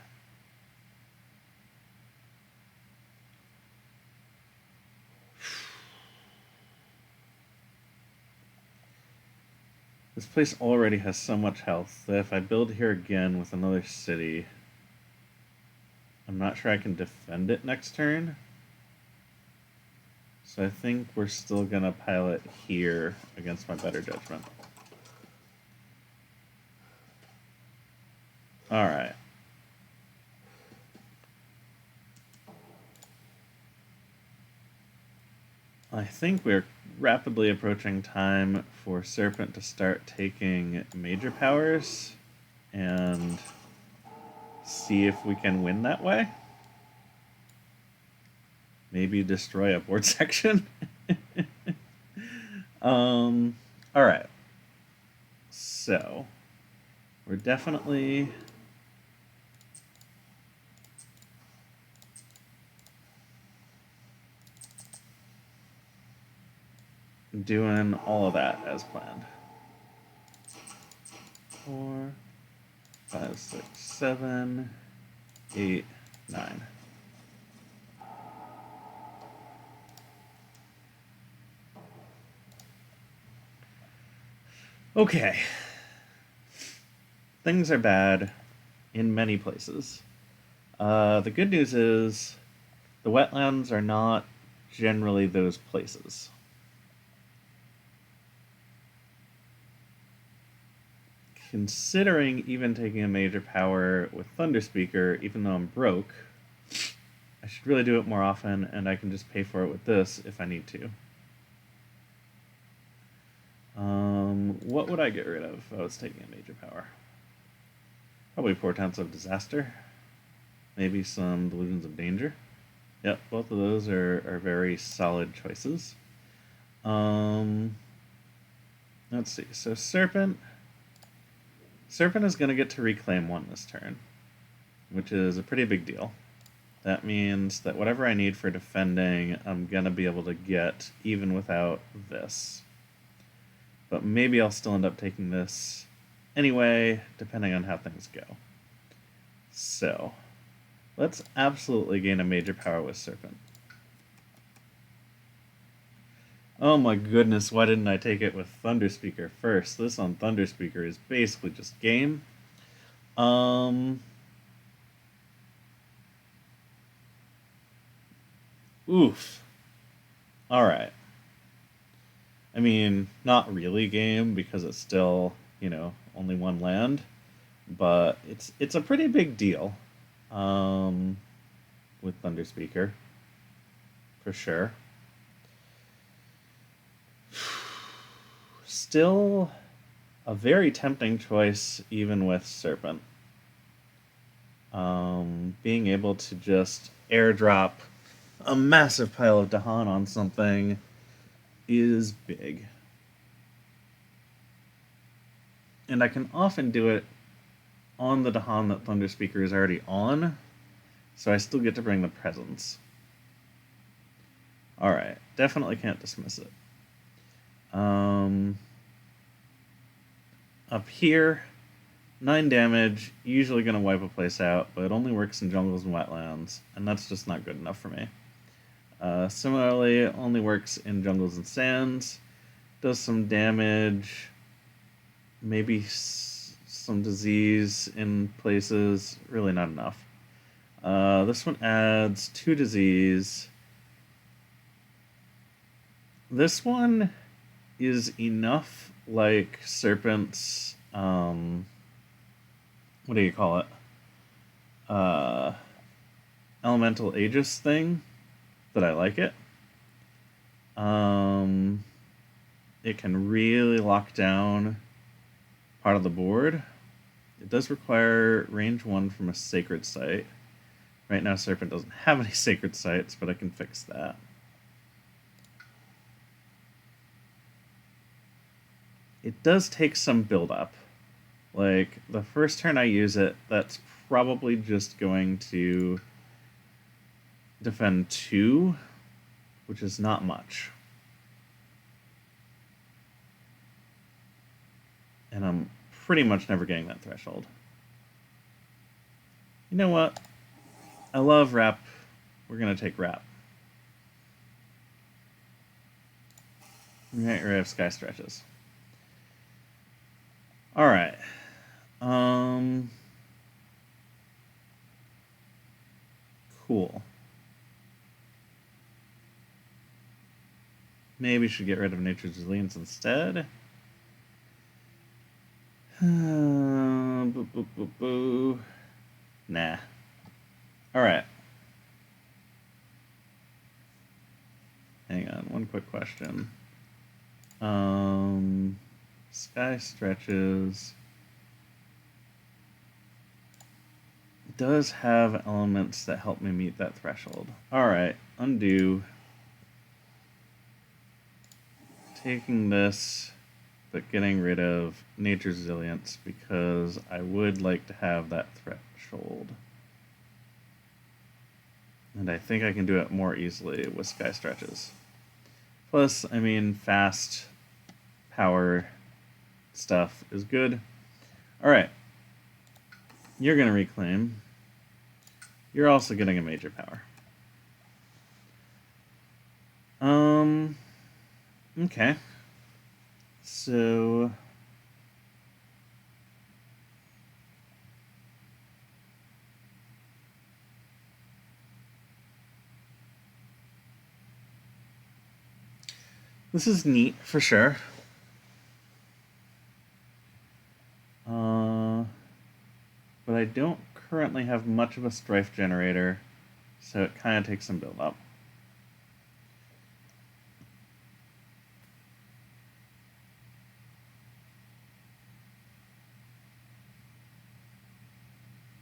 This place already has so much health that if I build here again with another city... I'm not sure I can defend it next turn. So I think we're still going to pile it here against my better judgment. Alright. I think we're rapidly approaching time for Serpent to start taking major powers and see if we can win that way. Maybe destroy a board section. Alright. So, we're definitely doing all of that as planned. 4, 5, 6, 7, 8, 9. Okay. Things are bad in many places. The good news is the wetlands are not generally those places. Considering even taking a major power with Thunderspeaker, even though I'm broke, I should really do it more often, and I can just pay for it with this if I need to. What would I get rid of if I was taking a major power? Probably Portents of Disaster. Maybe some Delusions of Danger. Yep, both of those are very solid choices. Let's see. So Serpent is going to get to reclaim 1 this turn, which is a pretty big deal. That means that whatever I need for defending, I'm going to be able to get even without this. But maybe I'll still end up taking this anyway, depending on how things go. So, let's absolutely gain a major power with Serpent. Oh my goodness, why didn't I take it with Thunderspeaker first? This on Thunderspeaker is basically just game. Oof. Alright. I mean, not really game, because it's still, only 1 land. But it's a pretty big deal. With Thunderspeaker. For sure. Still a very tempting choice, even with Serpent. Being able to just airdrop a massive pile of Dahan on something is big. And I can often do it on the Dahan that Thunderspeaker is already on, so I still get to bring the presence. Alright, definitely can't dismiss it. Up here, 9 damage, usually going to wipe a place out, but it only works in jungles and wetlands, and that's just not good enough for me. Similarly, it only works in jungles and sands, does some damage, maybe some disease in places, really not enough. This one adds 2 disease. This one is enough like Serpent's, what do you call it? Elemental Aegis thing, that I like it. It can really lock down part of the board. It does require range 1 from a sacred site. Right now Serpent doesn't have any sacred sites, but I can fix that. It does take some build-up. Like, the first turn I use it, that's probably just going to defend 2, which is not much. And I'm pretty much never getting that threshold. You know what? I love Wrap. We're going to take Wrap. Right, we have Sky Stretches. Alright. Cool. Maybe should get rid of Nature's Resilience instead. Boo, boo, boo, boo. Nah. Alright. Hang on, one quick question. Sky Stretches does have elements that help me meet that threshold. Alright, undo. Taking this, but getting rid of Nature's Resilience because I would like to have that threshold. And I think I can do it more easily with Sky Stretches. Plus, I mean, fast power stuff is good. Alright. You're going to reclaim. You're also getting a major power. Okay. So... this is neat, for sure. But I don't currently have much of a strife generator, so it kind of takes some build up.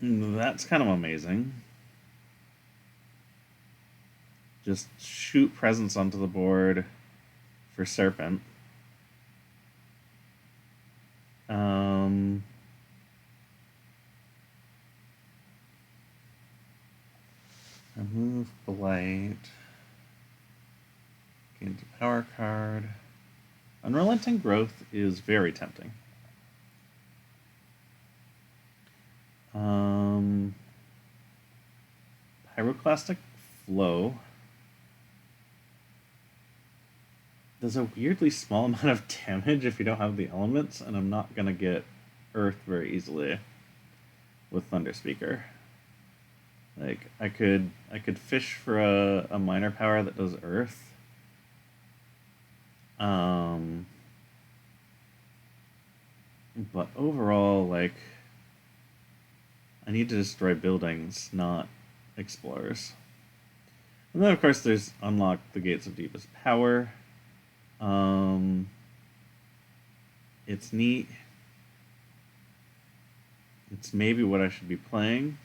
That's kind of amazing. Just shoot presence onto the board for Serpent. Remove Blight. Gains a power card. Unrelenting Growth is very tempting. Pyroclastic Flow does a weirdly small amount of damage if you don't have the elements, and I'm not going to get Earth very easily with Thunderspeaker. Like, I could fish for a minor power that does Earth. But overall, like, I need to destroy buildings, not explorers. And then, of course, there's Unlock the Gates of Deepest Power. It's neat. It's maybe what I should be playing.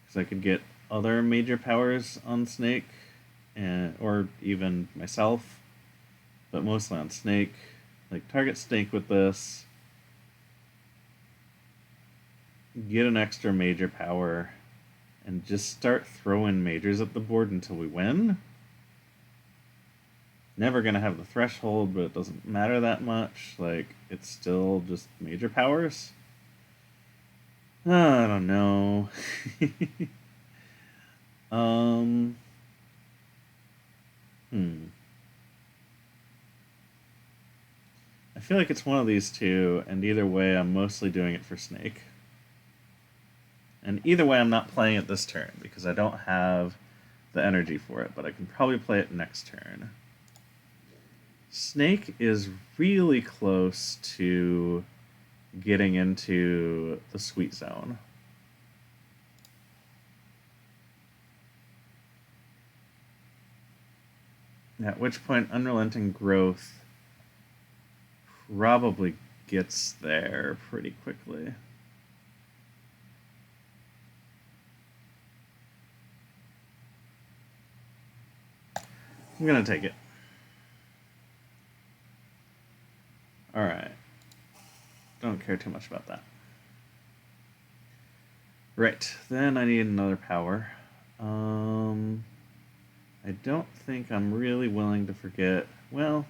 Because I could get other major powers on Snake, or even myself, but mostly on Snake. Like, target Snake with this, get an extra major power, and just start throwing majors at the board until we win. Never gonna have the threshold, but it doesn't matter that much. Like, it's still just major powers. I don't know. I feel like it's one of these two, and either way, I'm mostly doing it for Snake. And either way, I'm not playing it this turn, because I don't have the energy for it, but I can probably play it next turn. Snake is really close to getting into the sweet zone. At which point, Unrelenting Growth probably gets there pretty quickly. I'm gonna take it. Alright. Don't care too much about that. Right, then I need another power. I don't think I'm really willing to forget... well,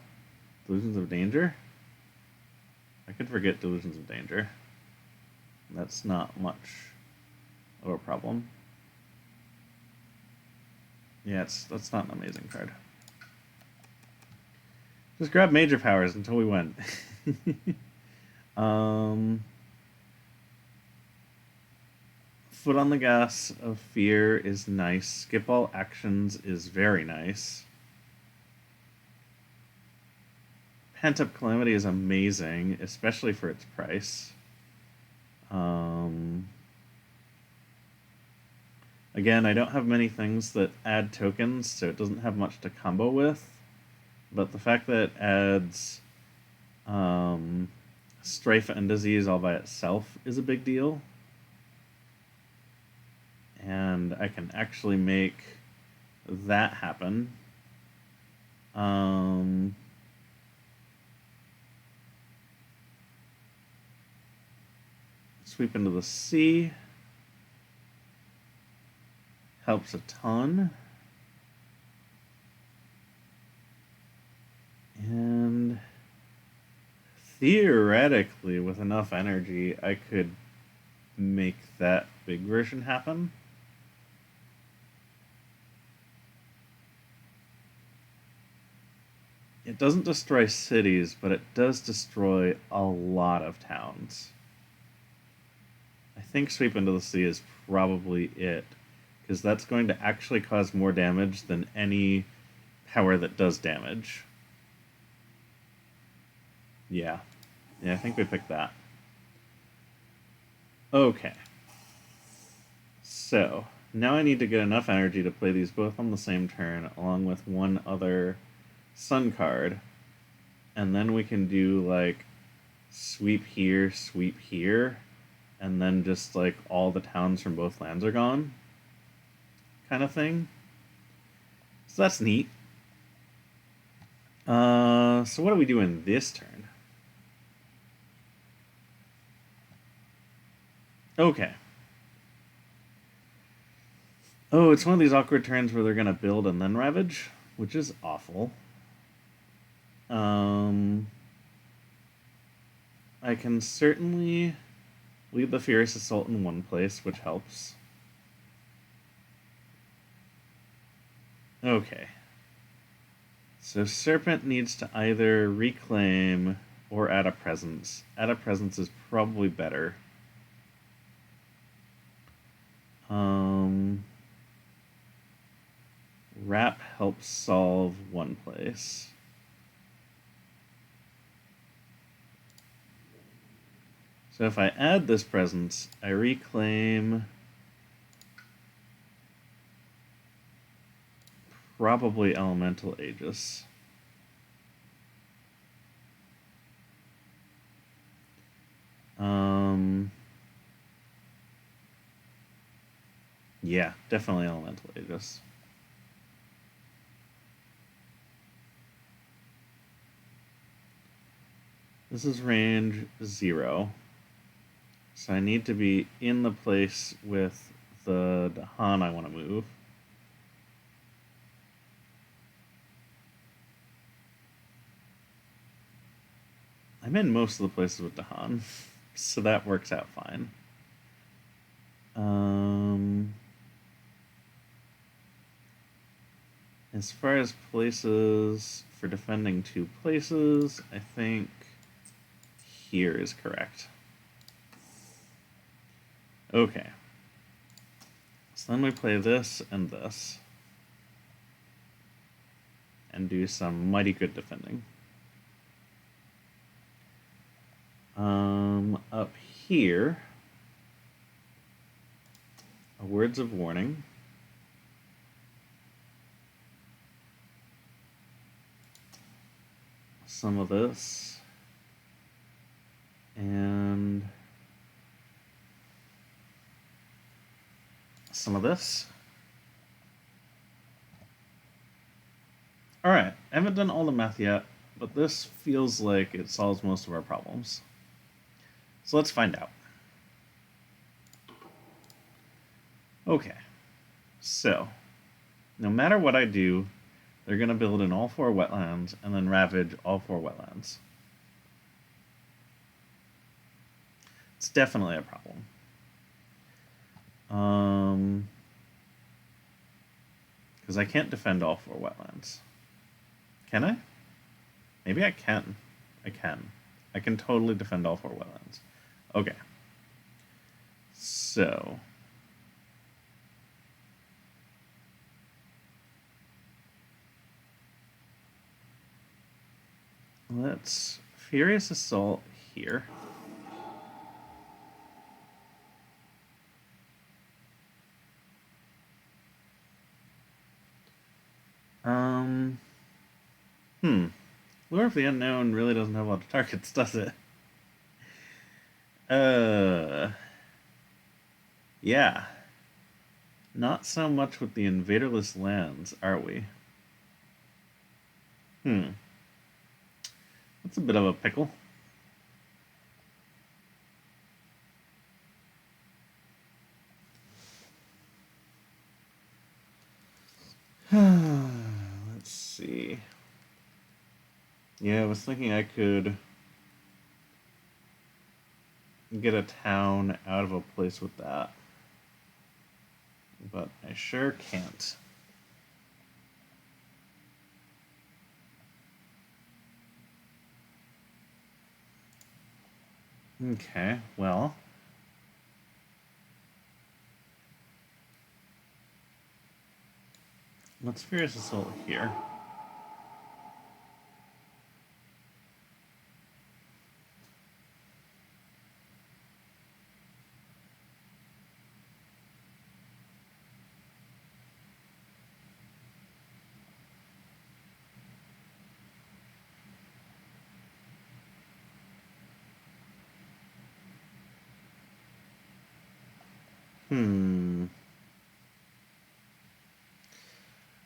Delusions of Danger? I could forget Delusions of Danger. That's not much of a problem. Yeah, that's not an amazing card. Just grab major powers until we win. Foot on the gas of fear is nice. Skip all actions is very nice. Pent up calamity is amazing, especially for its price. Again, I don't have many things that add tokens, so it doesn't have much to combo with. But the fact that it adds strife and disease all by itself is a big deal. And I can actually make that happen. Sweep into the sea. Helps a ton. And theoretically, with enough energy, I could make that big version happen. It doesn't destroy cities, but it does destroy a lot of towns. I think Sweep into the Sea is probably it, because that's going to actually cause more damage than any power that does damage. Yeah, I think we picked that. Okay. So, now I need to get enough energy to play these both on the same turn, along with one other Sun card. And then we can do, like, sweep here, and then just, like, all the towns from both lands are gone, kind of thing. So that's neat. So what do we do in this turn? Okay. Oh, it's one of these awkward turns where they're going to build and then Ravage, which is awful. I can certainly leave the Furious Assault in one place, which helps. Okay. So Serpent needs to either reclaim or add a presence. Add a presence is probably better. Wrap helps solve one place. So if I add this presence, I reclaim probably Elemental Aegis. Yeah, definitely Elemental Aegis. This is range 0. So I need to be in the place with the Dahan I want to move. I'm in most of the places with Dahan, so that works out fine. As far as places for defending 2 places, I think here is correct. Okay. So then we play this and this. And do some mighty good defending. Up here, Words of Warning. Some of this. And some of this. Alright, I haven't done all the math yet, but this feels like it solves most of our problems. So let's find out. Okay, so no matter what I do, they're going to build in all 4 wetlands and then ravage all 4 wetlands. It's definitely a problem. Because I can't defend all 4 wetlands. Can I? Maybe I can. I can. I can totally defend all 4 wetlands. Okay. So, Let's Furious Assault here. Lure of the Unknown really doesn't have a lot of targets, does it? Yeah. Not so much with the invaderless lands, are we? That's a bit of a pickle. Let's see. Yeah, I was thinking I could get a town out of a place with that. But I sure can't. Okay, well. Let's Furious Assault here.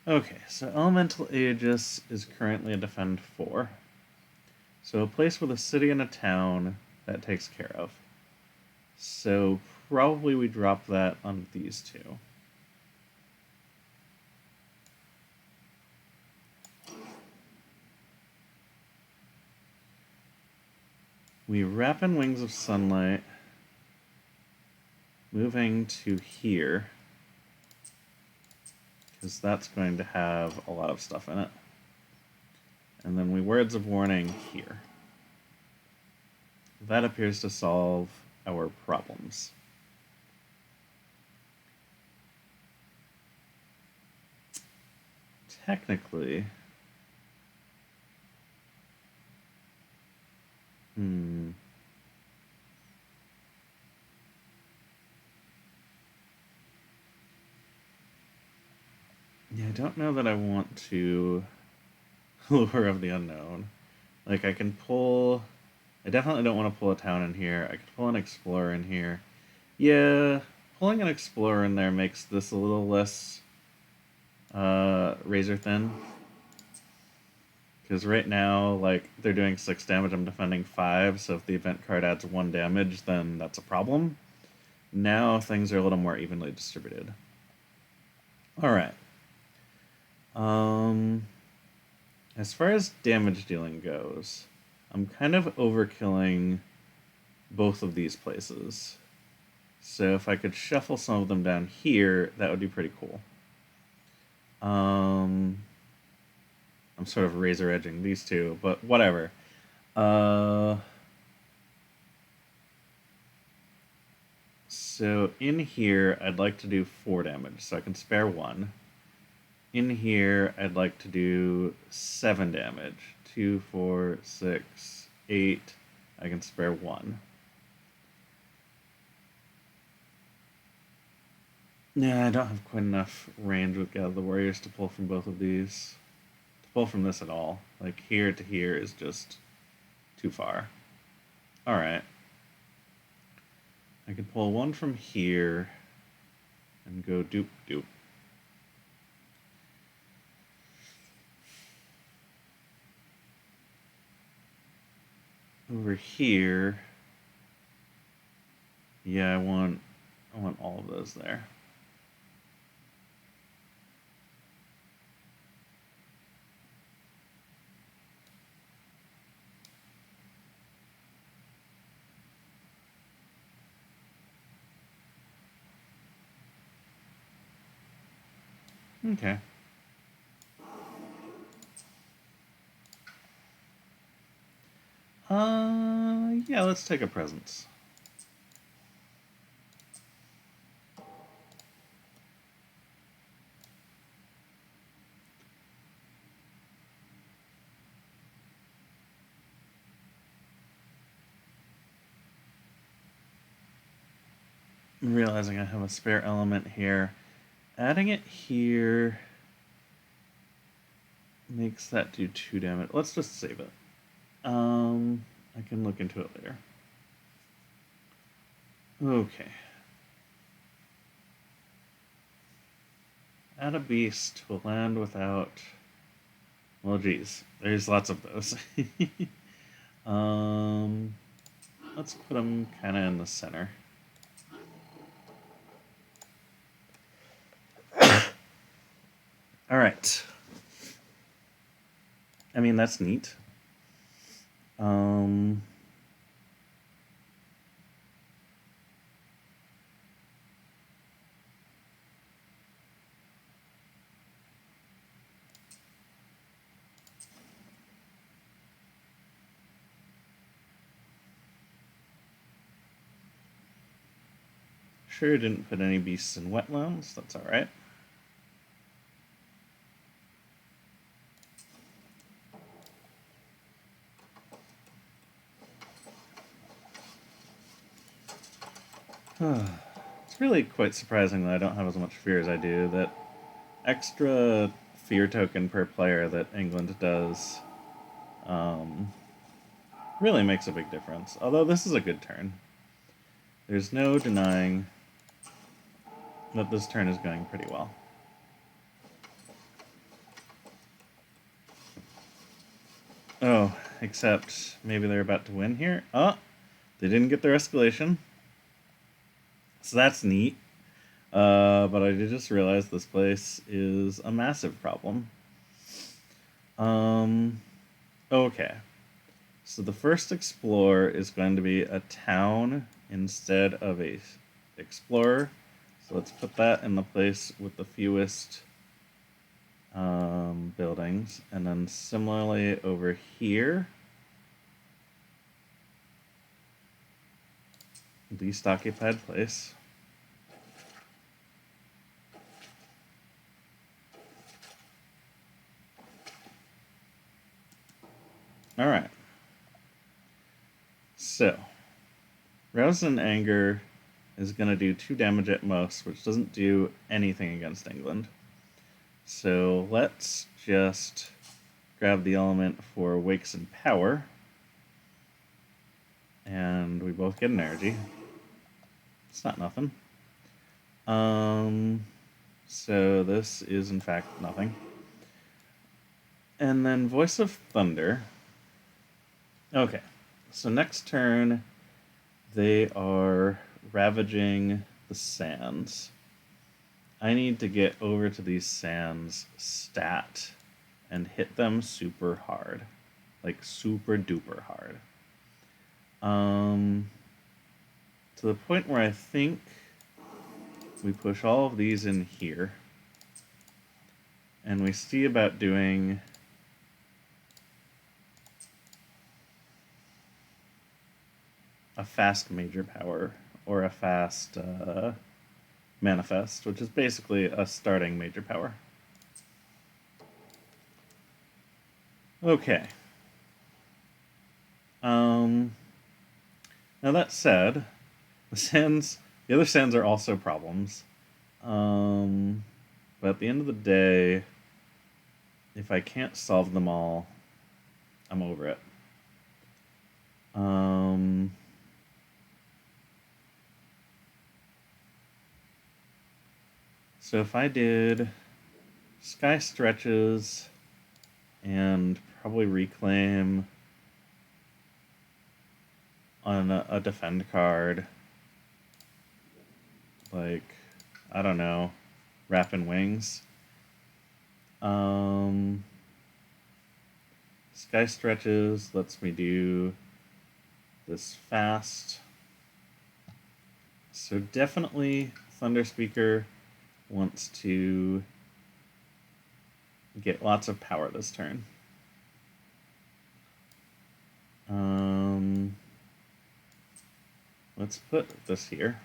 Okay, so Elemental Aegis is currently a defend 4. So a place with a city and a town that takes care of. So probably we drop that on these two. We wrap in Wings of Sunlight, moving to here, because that's going to have a lot of stuff in it. And then we Words of Warning here. That appears to solve our problems. Technically... Yeah, I don't know that I want to Lure of the Unknown. Like, I can pull... I definitely don't want to pull a town in here. I could pull an Explorer in here. Yeah, pulling an Explorer in there makes this a little less razor thin. Because right now, like, they're doing 6 damage, I'm defending 5, so if the event card adds 1 damage, then that's a problem. Now things are a little more evenly distributed. Alright. As far as damage dealing goes, I'm kind of overkilling both of these places. So if I could shuffle some of them down here, that would be pretty cool. I'm sort of razor edging these two, but whatever. So in here, I'd like to do 4 damage, so I can spare 1. In here, I'd like to do 7 damage. 2, 4, 6, 8. I can spare 1. Yeah, I don't have quite enough range with Gather the Warriors to pull from both of these. To pull from this at all. Like, here to here is just too far. Alright. I could pull 1 from here and go doop doop. Over here, yeah, I want all of those there. Okay. Yeah, let's take a presence. I'm realizing I have a spare element here. Adding it here makes that do 2 damage. Let's just save it. I can look into it later. Okay. Add a beast to a land without... Well, geez. There's lots of those. Let's put them kind of in the center. Alright. I mean, that's neat. Sure didn't put any beasts in wetlands. That's alright. It's really quite surprising that I don't have as much fear as I do. That extra fear token per player that England does really makes a big difference. Although this is a good turn. There's no denying that this turn is going pretty well. Oh, except maybe they're about to win here. Oh, they didn't get their escalation. So that's neat. But I did just realize this place is a massive problem. Okay. So the first explore is going to be a town instead of a explorer. So let's put that in the place with the fewest buildings. And then similarly over here, least occupied place. Alright. So, Roused in Anger is going to do 2 damage at most, which doesn't do anything against England. So let's just grab the element for Wakes and Power. And we both get an energy. It's not nothing. So this is in fact nothing. And then Voice of Thunder. Okay, so next turn they are ravaging the sands. I need to get over to these sands stat and hit them super hard. Like super duper hard. To the point where I think we push all of these in here. And we see about doing a fast major power or a fast manifest, which is basically a starting major power. Okay. Now that said, the other sands are also problems. But at the end of the day, if I can't solve them all, I'm over it. So if I did Sky Stretches and probably Reclaim on a defend card, like, I don't know, Rapid Wings. Sky Stretches lets me do this fast. So definitely Thunderspeaker wants to get lots of power this turn. Let's put this here.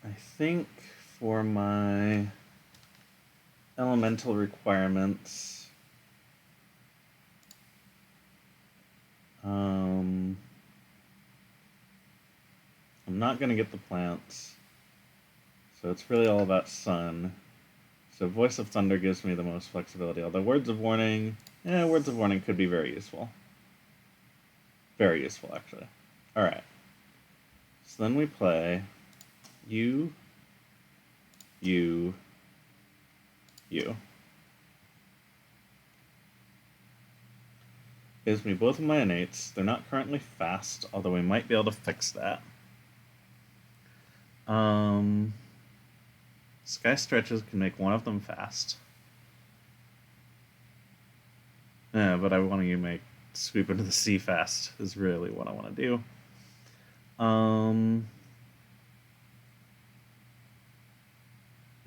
I think for my elemental requirements, I'm not going to get the plants, so it's really all about sun. So Voice of Thunder gives me the most flexibility, although Words of Warning could be very useful. Very useful, actually. Alright. So then we play you, you, you. Gives me both of my innates. They're not currently fast, although we might be able to fix that. Sky Stretches can make one of them fast. Yeah, but I want to make Sweep into the Sea fast is really what I want to do.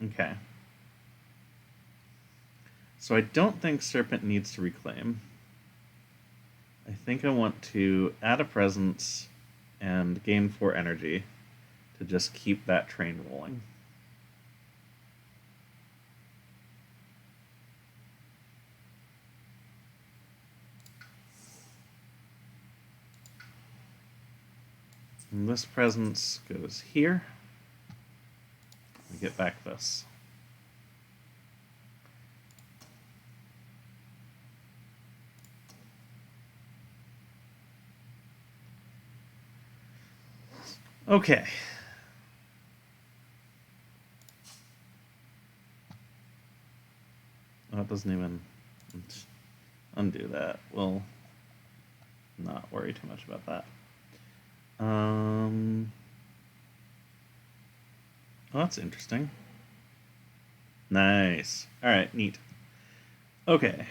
Okay. So I don't think Serpent needs to reclaim. I think I want to add a presence and gain 4 energy to just keep that train rolling. And this presence goes here. We get back this. Okay. Oh, it doesn't even undo that. We'll not worry too much about that. Oh, that's interesting. Nice. Alright, neat. Okay.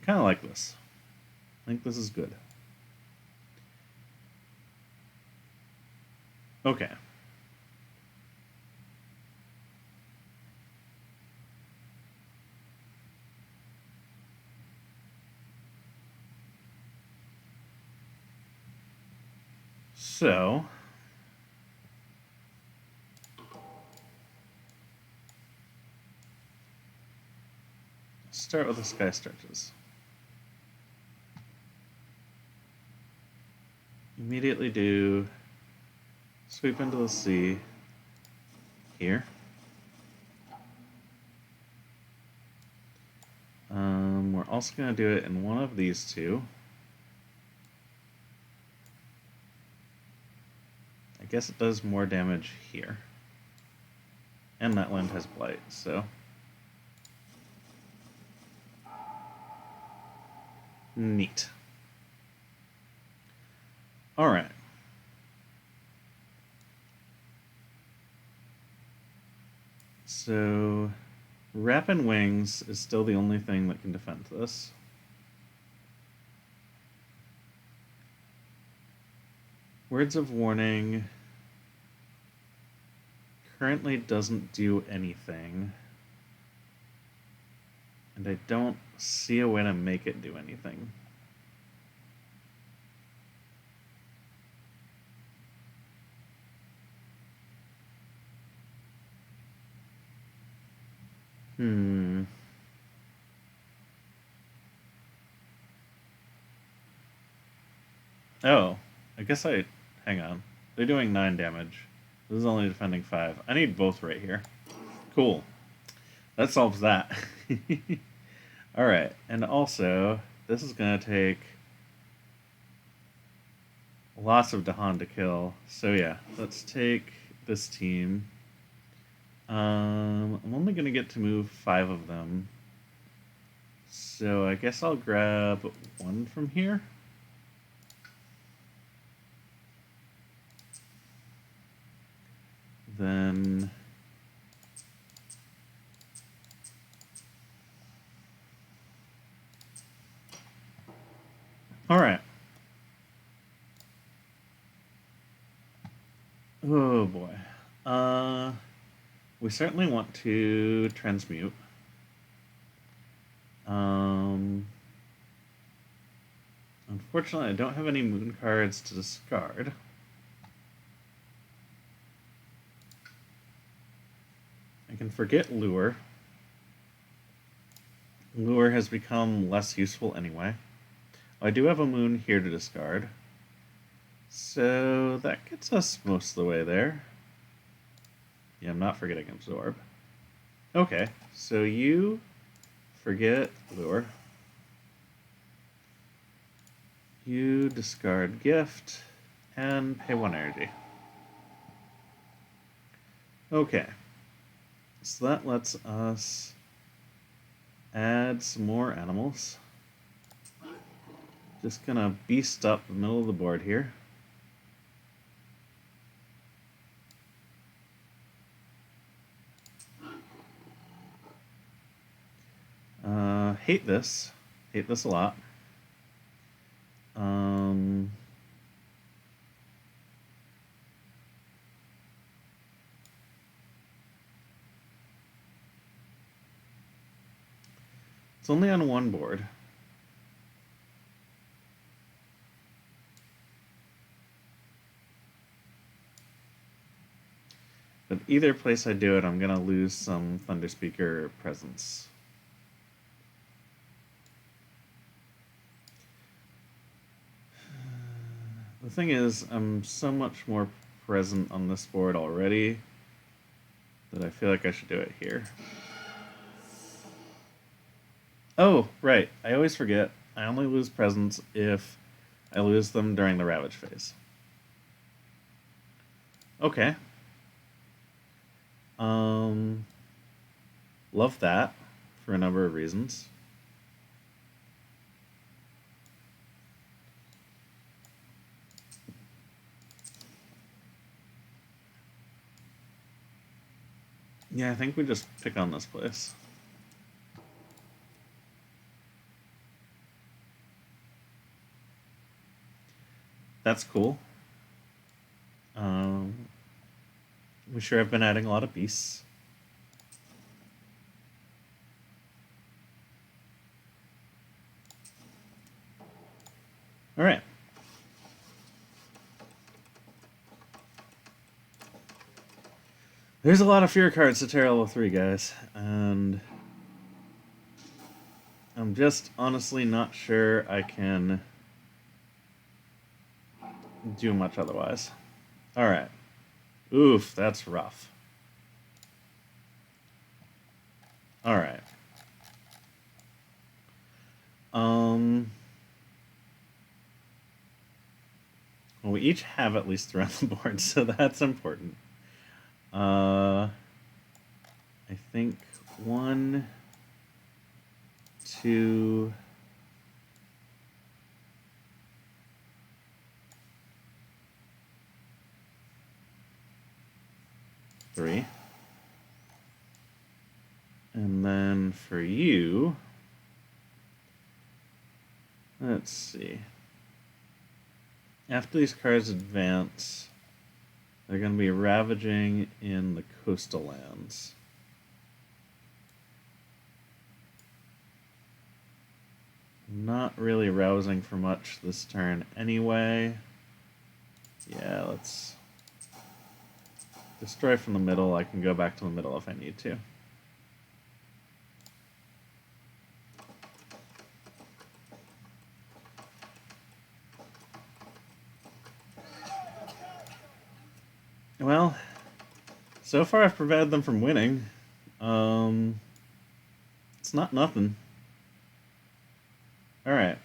Kind of like this. I think this is good. Okay. So, start with the Sky Stretches. Immediately do Sweep into the Sea here. We're also going to do it in one of these two. I guess it does more damage here. And that land has Blight, so... Neat. Alright. So... Rapid Wings is still the only thing that can defend this. Words of Warning currently doesn't do anything. And I don't see a way to make it do anything. Oh, I guess hang on. They're doing 9 damage. This is only defending 5. I need both right here. Cool. That solves that. Alright, and also, this is going to take lots of Dahan to kill. So yeah, let's take this team. I'm only going to get to move 5 of them. So I guess I'll grab 1 from here. Then... Alright. Oh boy. We certainly want to transmute. Unfortunately, I don't have any moon cards to discard. forget Lure. Lure has become less useful anyway. I do have a moon here to discard. So that gets us most of the way there. Yeah, I'm not forgetting Absorb. Okay, so you forget Lure. You discard Gift and pay 1 energy. Okay, so that lets us add some more animals. Just gonna beast up the middle of the board here. Hate this. Hate this a lot. It's only on one board. But either place I do it, I'm going to lose some Thunderspeaker presence. The thing is, I'm so much more present on this board already that I feel like I should do it here. Oh, right. I always forget. I only lose presence if I lose them during the Ravage phase. Okay. Love that for a number of reasons. Yeah, I think we just pick on this place. That's cool. We sure have been adding a lot of beasts. All right. There's a lot of fear cards to Terra level 3, guys, and I'm just honestly not sure I can do much otherwise. All right. Oof, that's rough. All right. Well, we each have at least 3 on the board, so that's important. I think 1, 2, 3. And then for you, let's see. After these cards advance, they're going to be ravaging in the coastal lands. Not really rousing for much this turn anyway. Yeah, let's destroy from the middle. I can go back to the middle if I need to. Well, so far I've prevented them from winning. It's not nothing. Alright.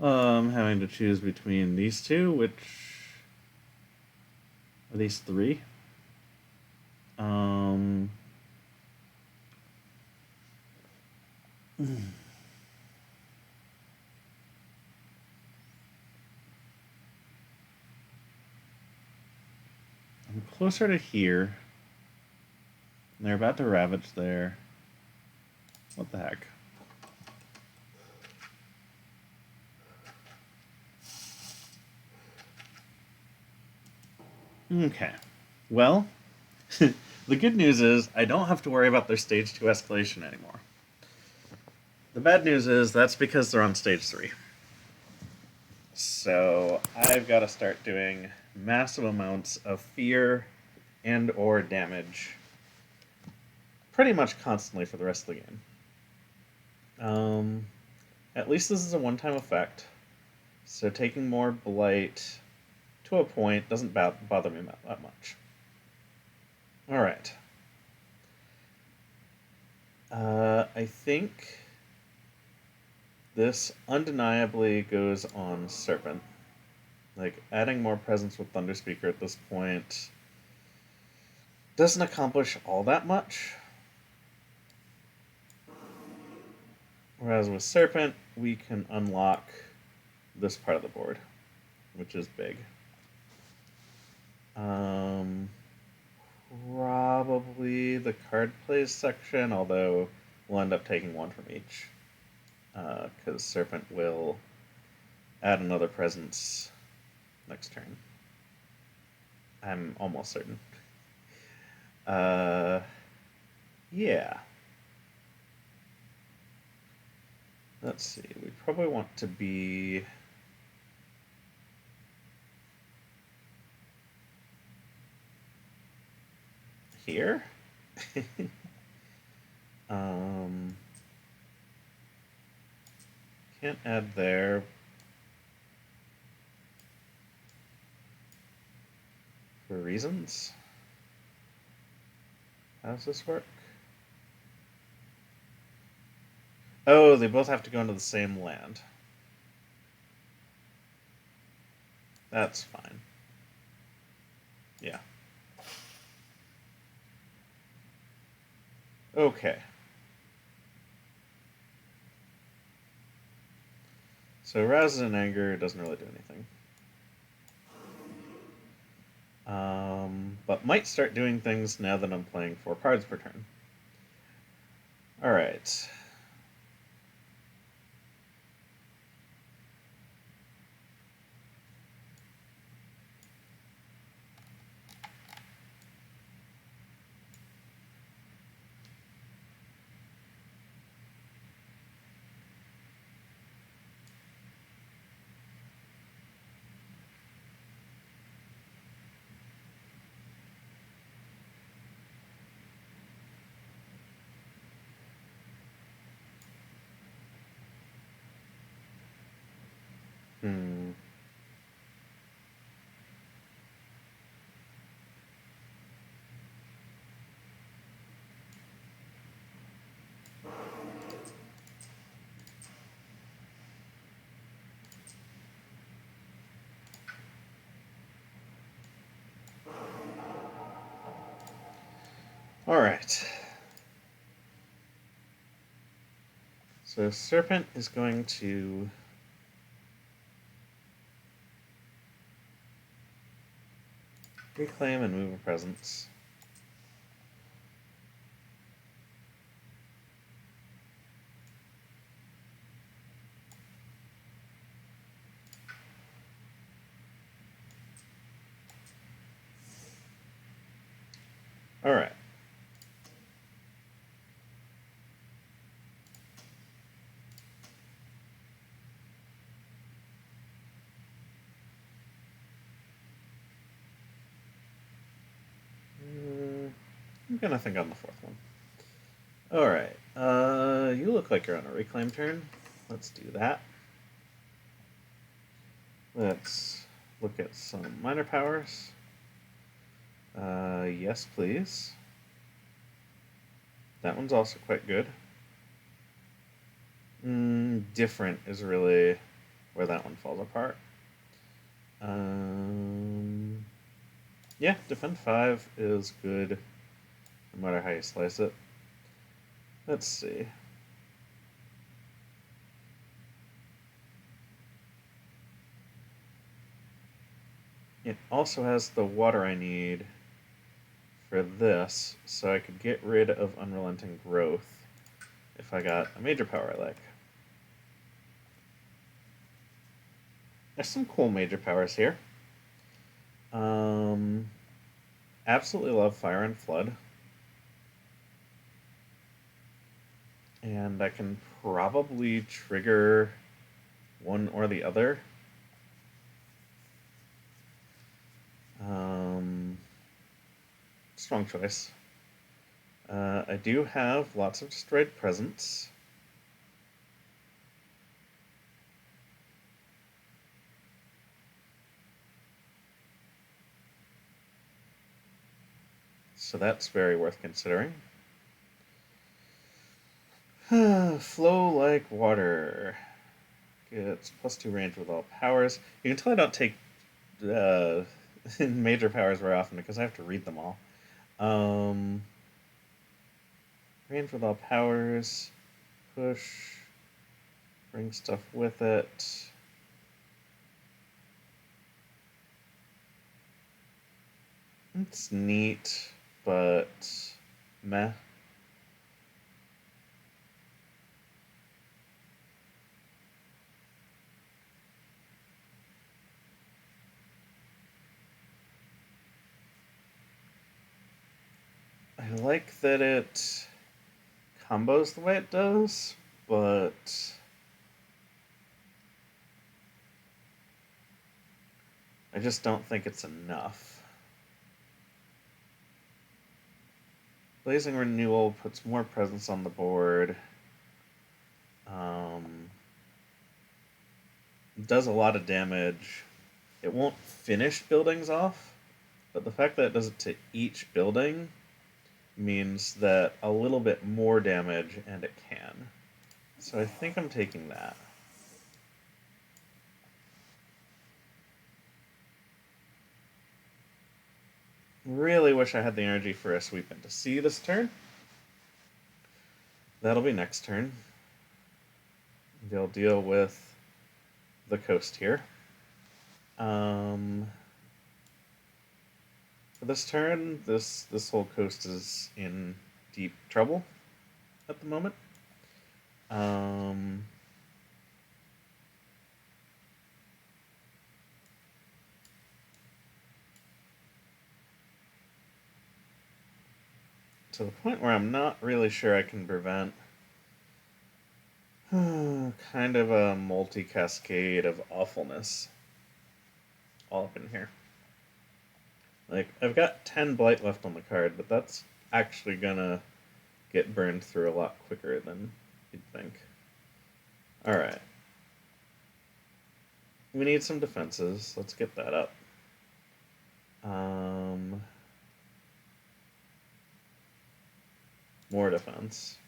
I'm having to choose between these two, which are these 3. I'm closer to here. They're about to ravage there. What the heck? Okay. Well, the good news is I don't have to worry about their stage 2 escalation anymore. The bad news is that's because they're on stage 3. So I've got to start doing massive amounts of fear and or damage pretty much constantly for the rest of the game. At least this is a one-time effect, so taking more blight to a point doesn't bother me that much. Alright. I think this undeniably goes on Serpent. Like, adding more presence with Thunderspeaker at this point doesn't accomplish all that much. Whereas with Serpent, we can unlock this part of the board, which is big. Probably the card plays section, although we'll end up taking one from each. Because Serpent will add another presence next turn. I'm almost certain. Yeah. Let's see, we probably want to be... here? Can't add there. For reasons? How does this work? Oh, they both have to go into the same land. That's fine. Yeah. Okay. So Roused in Anger doesn't really do anything. But might start doing things now that I'm playing 4 cards per turn. Alright. Alright. So Serpent is going to reclaim and move a presence. Alright. I'm gonna think on the 4th one. Alright. You look like you're on a reclaim turn. Let's do that. Let's look at some minor powers. Yes, please. That one's also quite good. Different is really where that one falls apart. Yeah, defend 5 is good, no matter how you slice it. Let's see. It also has the water I need for this, so I could get rid of Unrelenting Growth if I got a major power I like. There's some cool major powers here. Absolutely love Fire and Flood. And I can probably trigger one or the other. strong choice. I do have lots of destroyed presents. So that's very worth considering. Flow like water. Gets +2 range with all powers. You can tell I don't take major powers very often because I have to read them all. Range with all powers. Push. Bring stuff with it. It's neat, but meh. I like that it combos the way it does, but I just don't think it's enough. Blazing Renewal puts more presence on the board. Does a lot of damage. It won't finish buildings off, but the fact that it does it to each building means that a little bit more damage, and it can. So I think I'm taking that. Really wish I had the energy for a sweep into sea this turn. That'll be next turn. They'll deal with the coast here. For this turn, this whole coast is in deep trouble at the moment. To the point where I'm not really sure I can prevent kind of a multi-cascade of awfulness all up in here. Like, I've got 10 blight left on the card, but that's actually gonna get burned through a lot quicker than you'd think. Alright. We need some defenses. Let's get that up. More defense.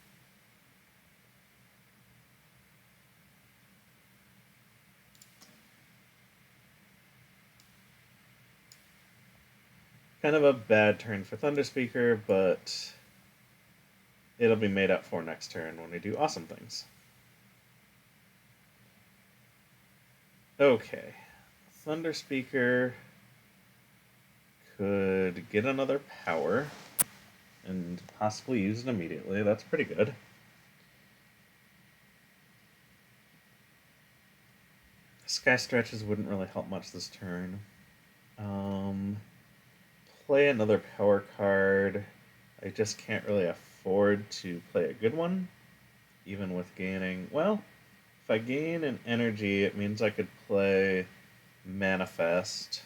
Kind of a bad turn for Thunderspeaker, but it'll be made up for next turn when we do awesome things. Okay. Thunderspeaker could get another power and possibly use it immediately. That's pretty good. Sky Stretches wouldn't really help much this turn. Play another power card. I just can't really afford to play a good one, even with gaining... Well, if I gain an energy, it means I could play Manifest,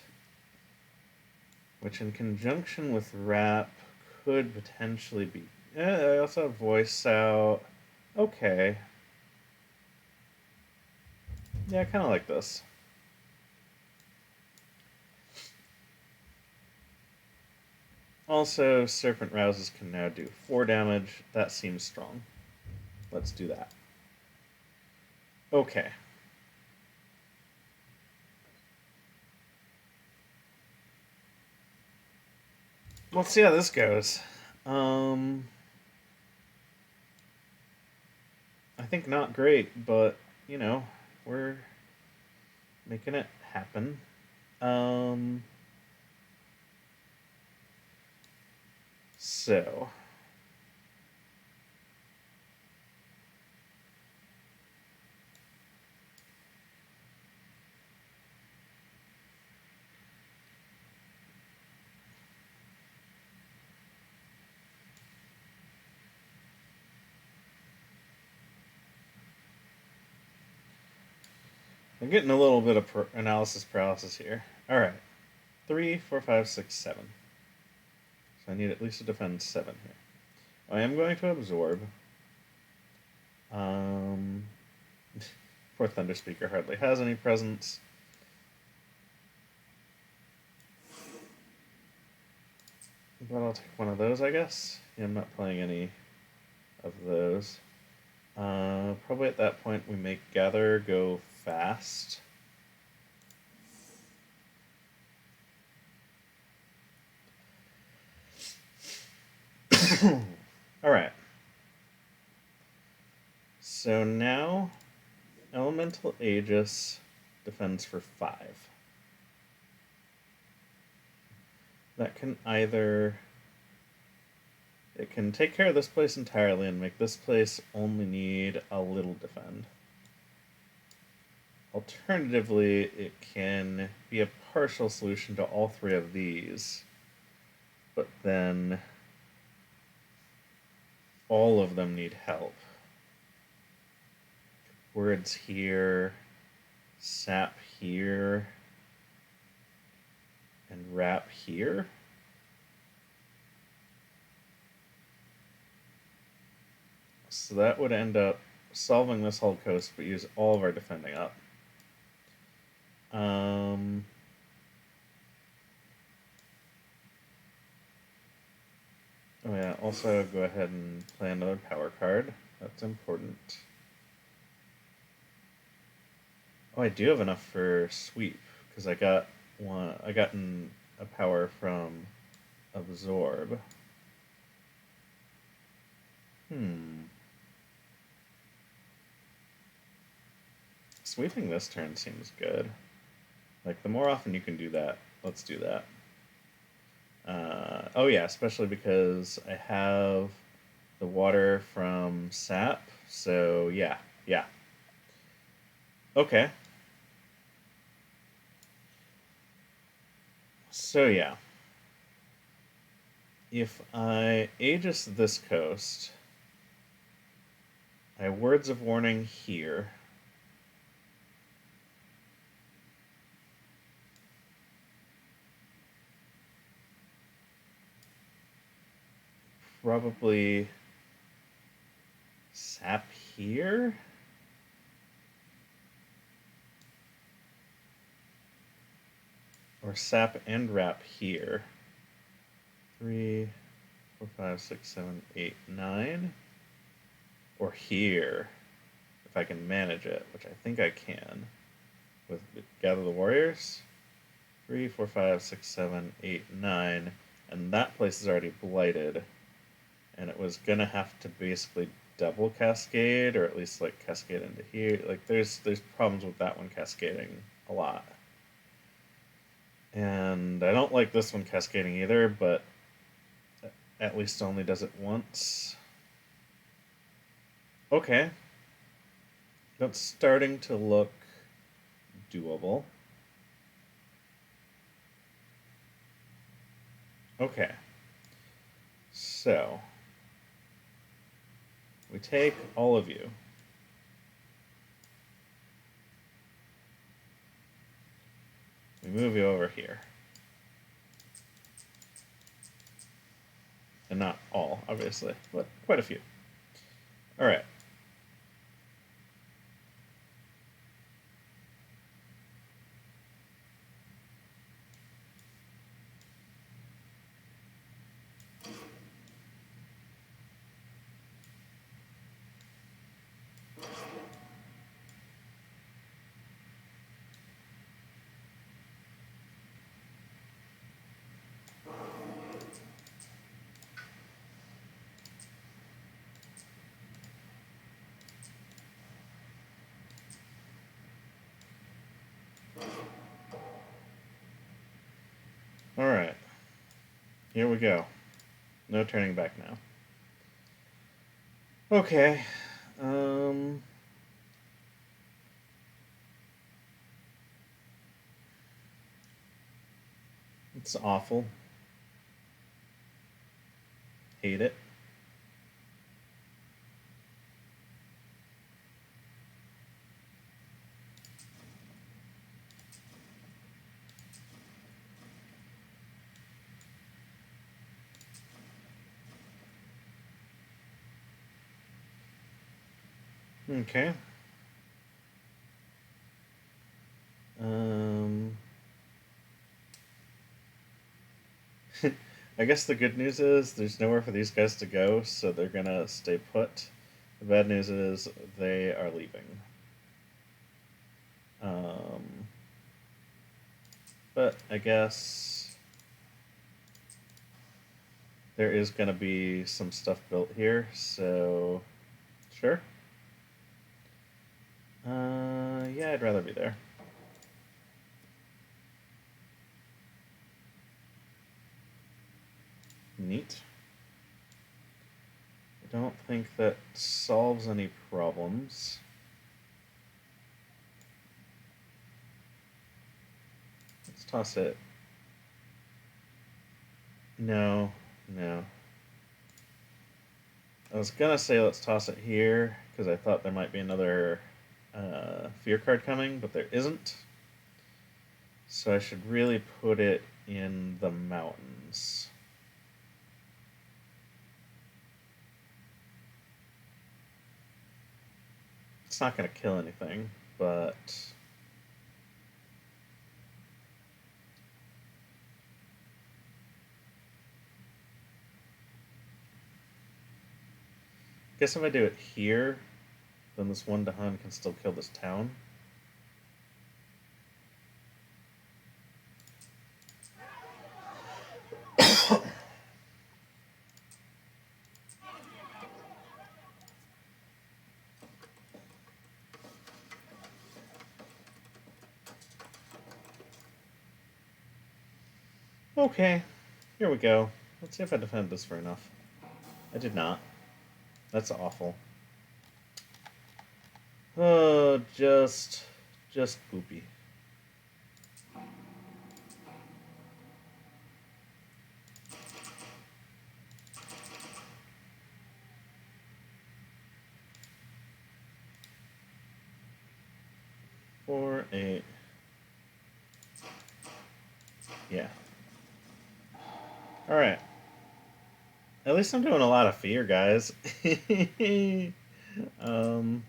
which in conjunction with Wrap could potentially be... I also have Voice out. Okay. Yeah, I kind of like this. Also, Serpent Rouses can now do 4 damage. That seems strong. Let's do that. Okay. Let's see how this goes. I think not great, but, you know, we're making it happen. So... I'm getting a little bit of analysis paralysis here. Alright. 3, 4, 5, 6, 7. So I need at least to defend 7 here. I am going to absorb. Poor Thunderspeaker hardly has any presence. But I'll take one of those, I guess. Yeah, I'm not playing any of those. Probably at that point we make Gather go fast. Alright. So now Elemental Aegis defends for 5. That can either... It can take care of this place entirely and make this place only need a little defend. Alternatively, it can be a partial solution to all 3 of these, but then all of them need help. Words here, sap here, and wrap here. So that would end up solving this whole coast, but use all of our defending up. Oh yeah, also go ahead and play another power card. That's important. Oh, I do have enough for sweep, because I got a power from absorb. Sweeping this turn seems good. Like, the more often you can do that, let's do that. Oh yeah, especially because I have the water from sap, so yeah. Okay. So yeah. If I Aegis this coast, I have Words of Warning here. Probably sap here. Or sap and wrap here. 3, 4, 5, 6, 7, 8, 9. Or here, if I can manage it, which I think I can. With Gather the Warriors. 3, 4, 5, 6, 7, 8, 9. And that place is already blighted. And it was gonna have to basically double cascade, or at least like cascade into here. Like there's problems with that one cascading a lot. And I don't like this one cascading either, but at least only does it once. Okay. That's starting to look doable. Okay. So we take all of you. We move you over here. And not all, obviously, but quite a few. All right. All right. Here we go. No turning back now. Okay. It's awful. Hate it. Okay. Um, I guess the good news is there's nowhere for these guys to go, so they're gonna stay put. The bad news is they are leaving. Um, but I guess there is gonna be some stuff built here, so sure. Yeah, I'd rather be there. Neat. I don't think that solves any problems. Let's toss it. No, no. I was gonna say let's toss it here because I thought there might be another fear card coming, but there isn't. So I should really put it in the mountains. It's not gonna kill anything, but I guess if I do it here, then this one Dahan can still kill this town. Okay, here we go. Let's see if I defend this for enough. I did not. That's awful. Oh, just poopy. Four, eight. Yeah. All right. At least I'm doing a lot of fear, guys. um,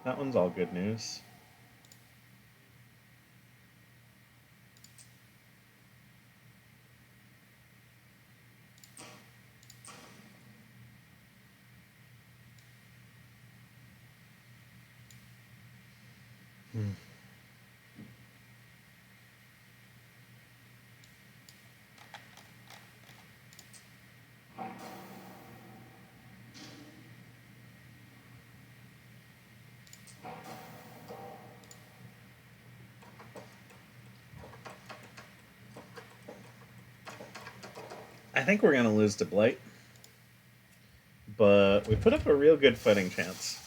that one's all good news. Hmm. I think we're gonna lose to Blight, but we put up a real good fighting chance.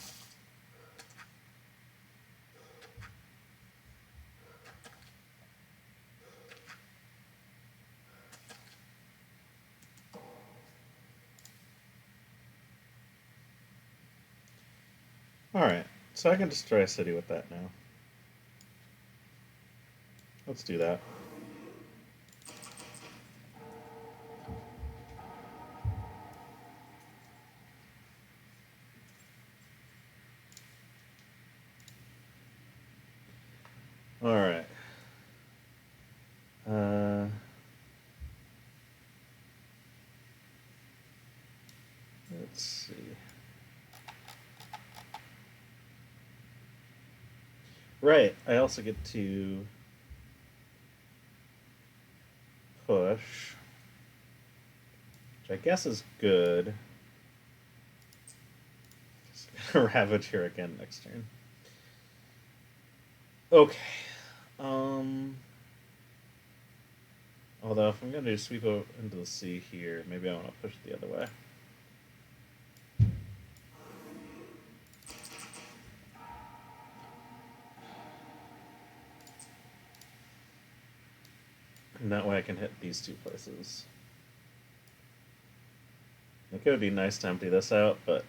Alright, so I can destroy a city with that now. Let's do that. Alright. Let's see. Right, I also get to push, which I guess is good. Just gonna Ravage here again next turn. Okay. Although if I'm gonna do sweep out into the sea here, maybe I want to push it the other way. And that way I can hit these two places. It could be nice to empty this out, but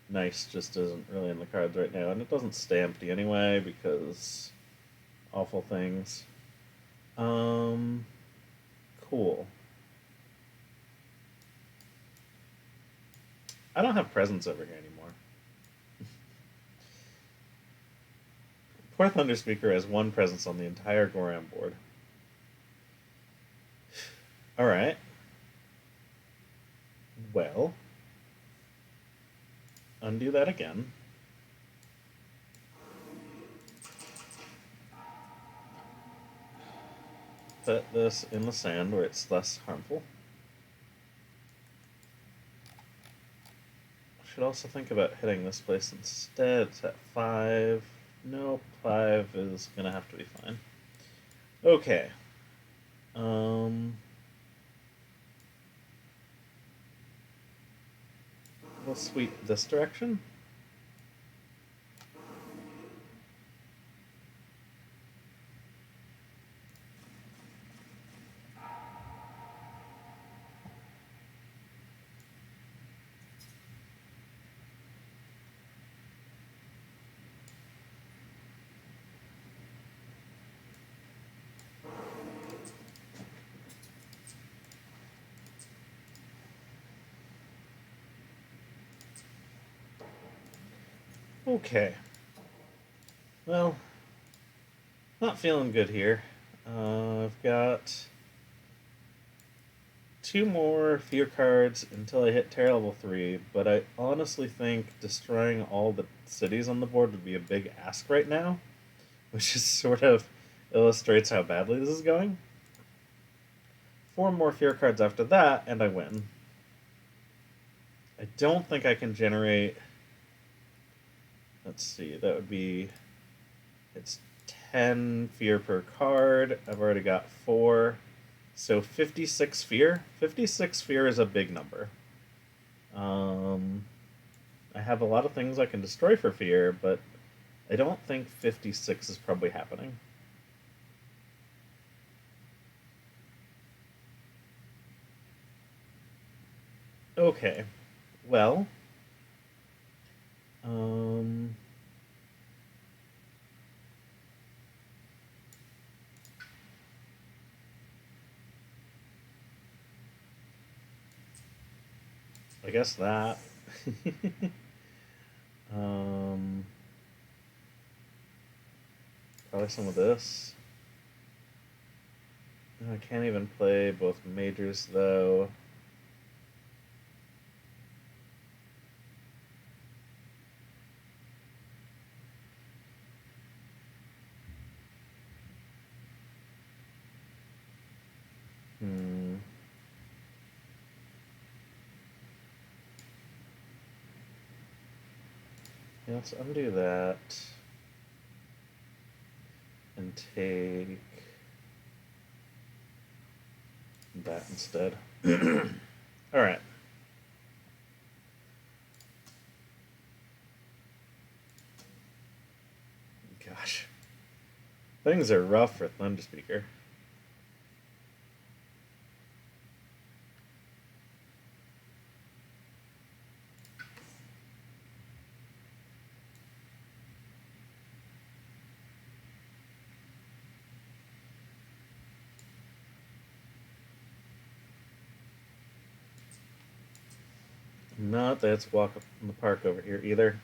nice just isn't really in the cards right now. And it doesn't stay empty anyway because awful things. Cool. I don't have presence over here anymore. Poor Thunderspeaker has one presence on the entire Goram board. Alright. Well. Undo that again. Put this in the sand where it's less harmful. Should also think about hitting this place instead. It's at 5. Nope, 5 is gonna have to be fine. Okay. We'll sweep this direction. Okay. Well, not feeling good here. I've got 2 more fear cards until I hit Terror level 3, but I honestly think destroying all the cities on the board would be a big ask right now, which just sort of illustrates how badly this is going. 4 more fear cards after that, and I win. I don't think I can generate... Let's see, that would be... It's 10 fear per card. I've already got 4. So 56 fear. 56 fear is a big number. I have a lot of things I can destroy for fear, but I don't think 56 is probably happening. Okay. Well. I guess that. Probably some of this. I can't even play both majors though. Yeah, let's undo that. And take that instead. Alright. Gosh. Things are rough for Thunderspeaker. Not that it's walk up in the park over here either.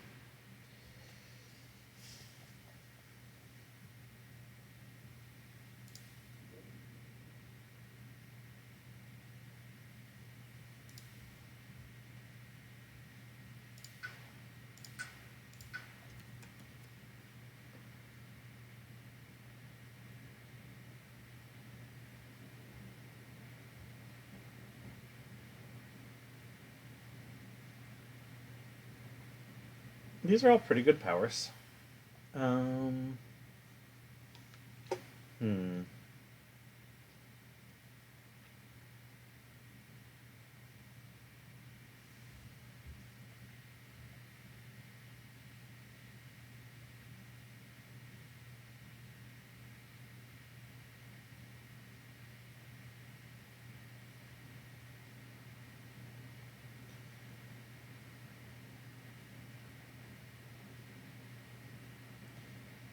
These are all pretty good powers.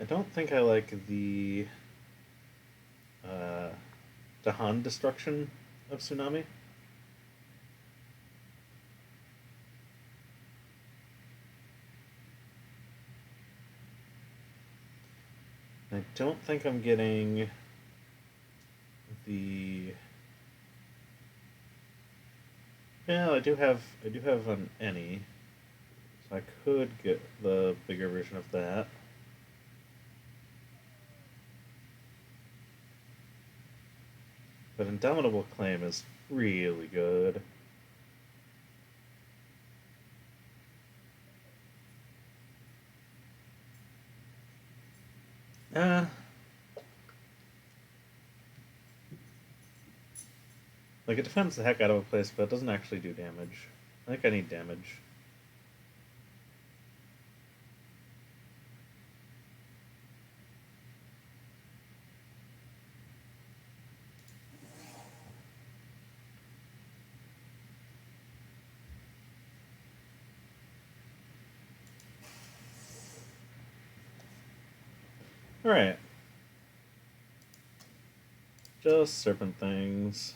I don't think I like the Dahan destruction of Tsunami. I don't think I'm getting the. Yeah, I do have an any, so I could get the bigger version of that. But Indomitable Claim is really good. Uh, like, it defends the heck out of a place, but it doesn't actually do damage. I think I need damage. Alright. Just Serpent things.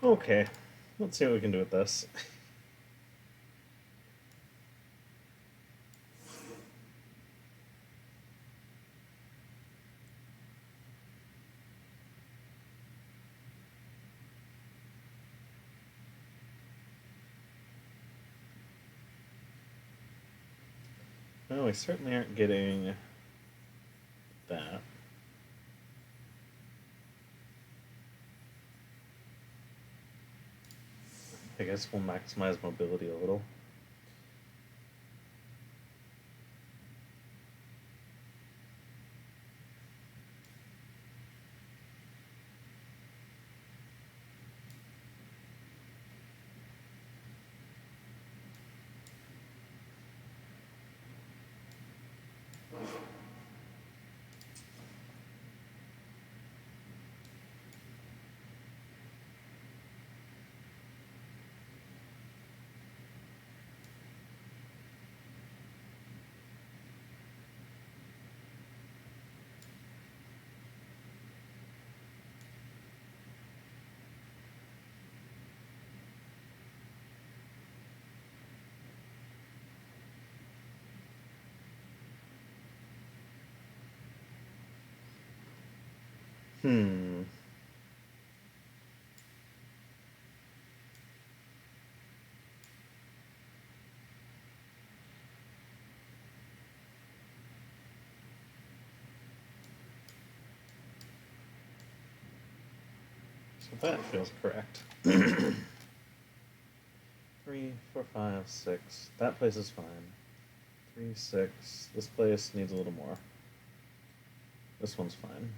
Okay, let's see what we can do with this. Well, we certainly aren't getting that. I guess we'll maximize mobility a little. Hmm. So that feels correct. 3, 4, 5, 6. That place is fine. 3, 6. This place needs a little more. This one's fine.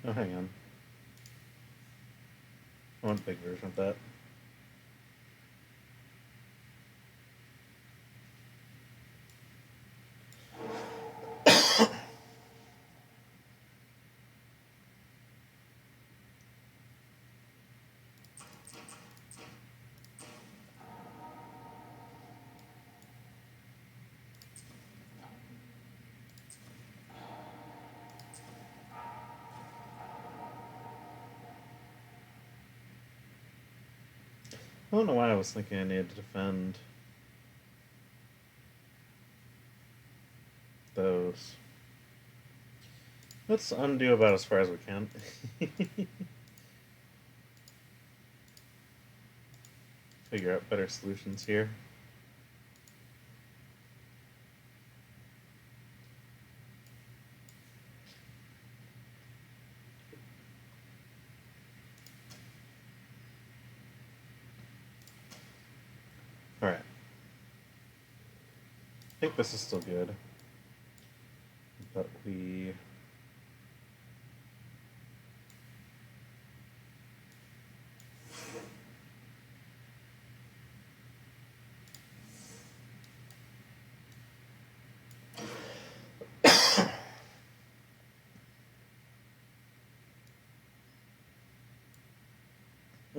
Oh, hang on. I want a big version of that. I don't know why I was thinking I needed to defend those. Let's undo about as far as we can. Figure out better solutions here. Alright. I think this is still good. But we...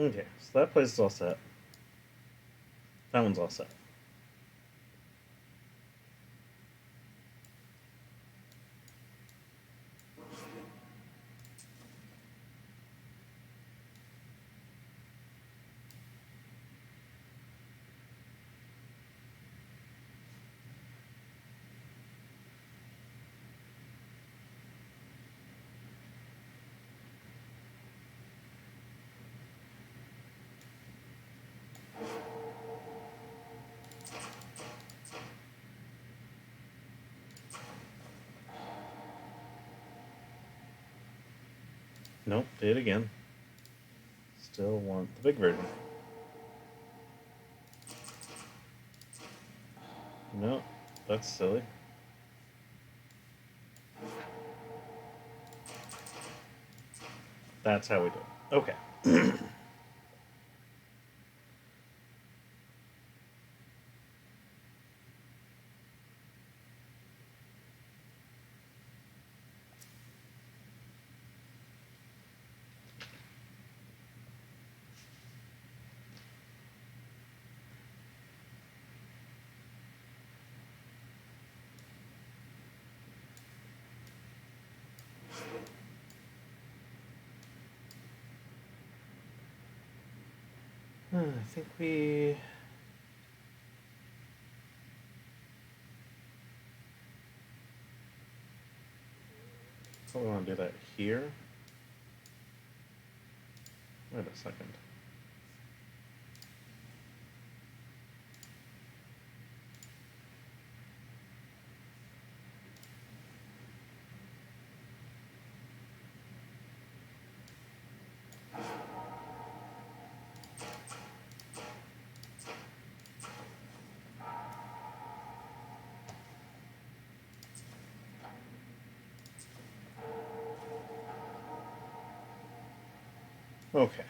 Okay, so that place is all set. That one's all set. Nope, did it again. Still want the big version. Nope, that's silly. That's how we do it. Okay. I think we... Probably want to do that here. Wait a second. Okay.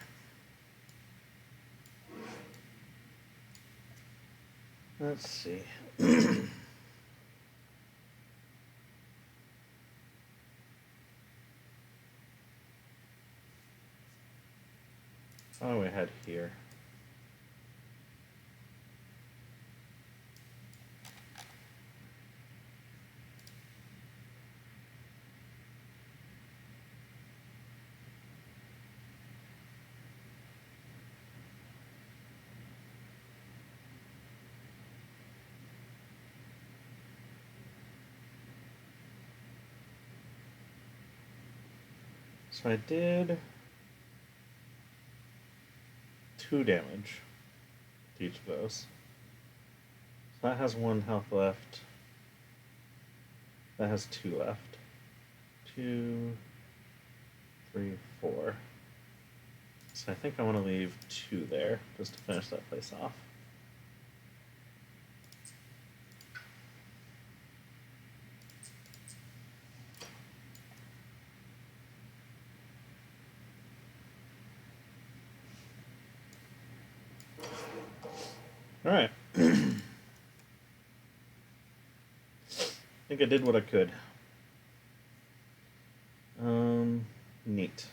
Let's see. Oh, we head here. So I did 2 damage to each of those. So that has 1 health left. That has 2 left. 2, 3, 4. So I think I want to leave 2 there just to finish that place off. All right. I think I did what I could. Neat.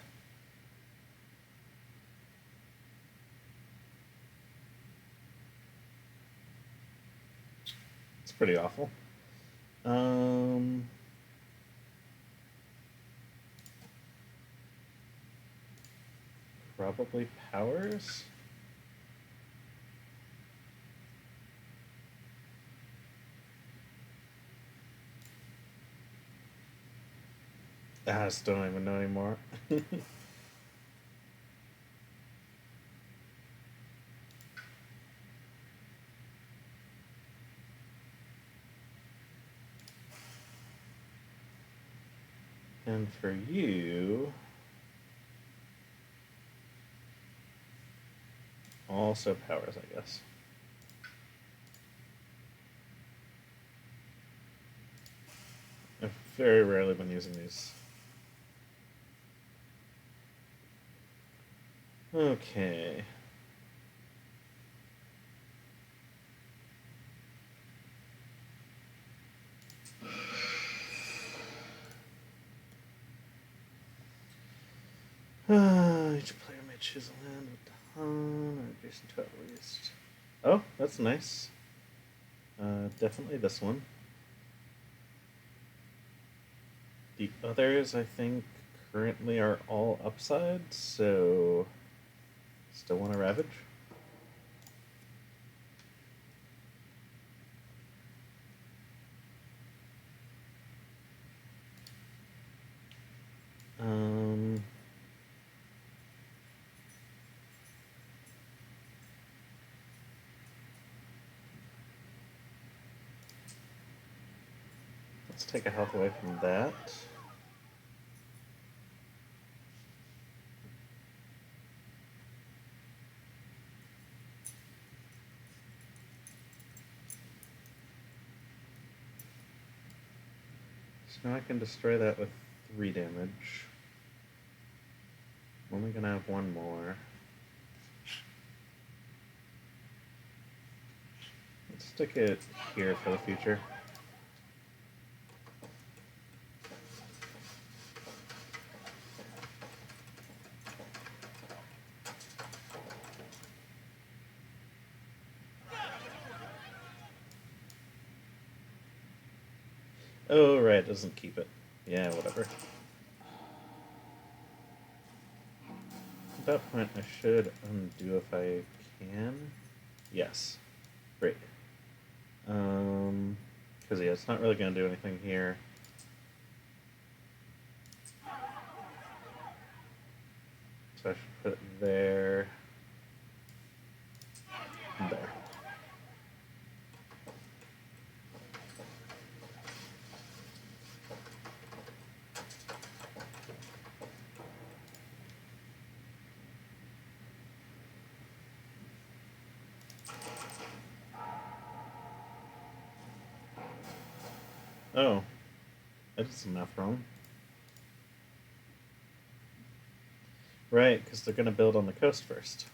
It's pretty awful. Probably powers. I still don't even know anymore. And for you, also powers, I guess. I've very rarely been using these. Okay. Each player may choose a land with the hum or adjacent to at least. Oh, that's nice. Definitely this one. The others, I think, currently are all upsides, so still want to ravage. Um, let's take a health away from that. So now I can destroy that with 3 damage. I'm only gonna have one more. Let's stick it here for the future. Oh, right, it doesn't keep it. Yeah, whatever. At that point, I should undo if I can. Yes. Great. Because, yeah, it's not really going to do anything here. So I should put it there. And there. Oh. I did some math wrong. Right, because they're going to build on the coast first.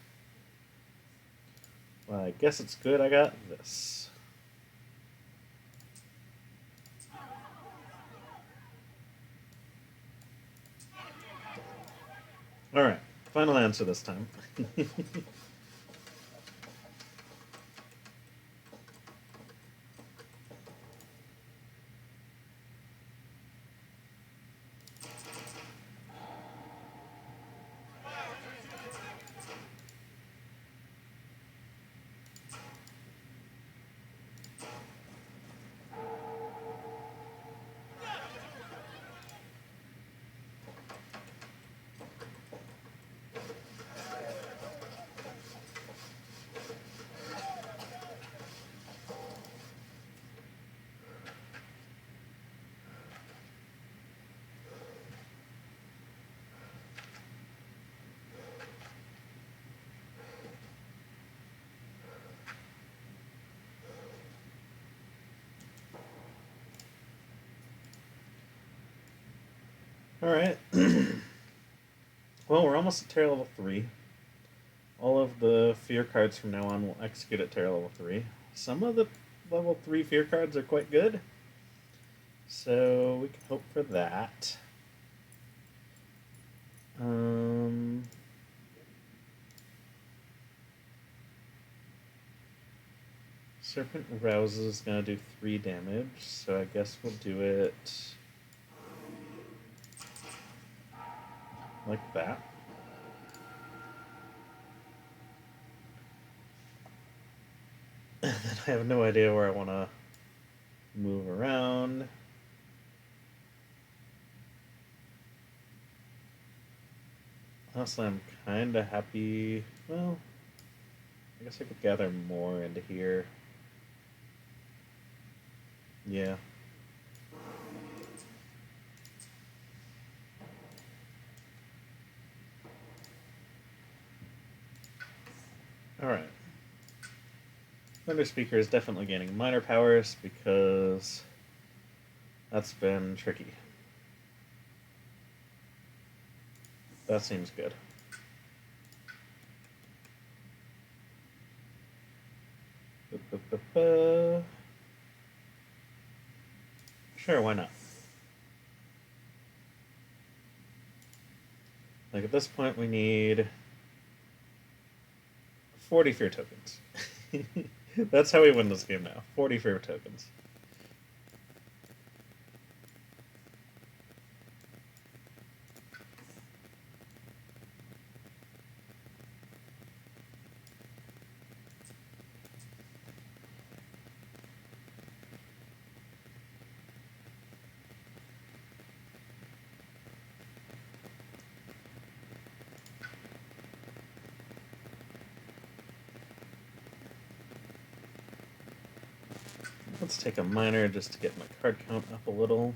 Well, I guess it's good I got this. Alright, final answer this time. Alright. Well, we're almost at Terra level 3. All of the fear cards from now on will execute at Terra level 3. Some of the level 3 fear cards are quite good, so we can hope for that. Serpent Rouses is going to do 3 damage, so I guess we'll do it like that. And then I have no idea where I want to move around. Honestly, I'm kind of happy. Well, I guess I could gather more into here. Yeah. Alright. Thunderspeaker is definitely gaining minor powers because that's been tricky. That seems good. Sure, why not? Like, at this point, we need 40 fear tokens. That's how we win this game now. 40 fear tokens. Let's take a minor just to get my card count up a little.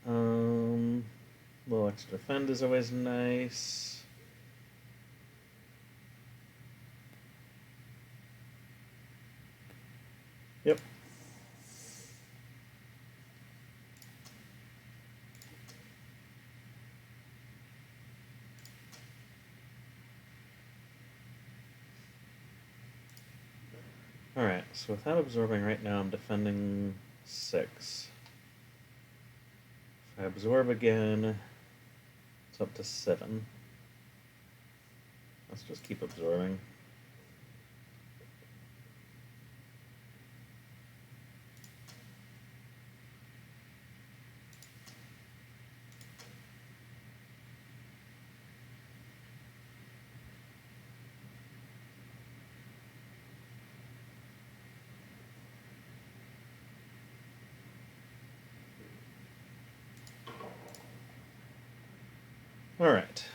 A little extra defend is always nice. Yep. Alright, so without absorbing right now, I'm defending 6. If I absorb again, it's up to 7. Let's just keep absorbing. Alright.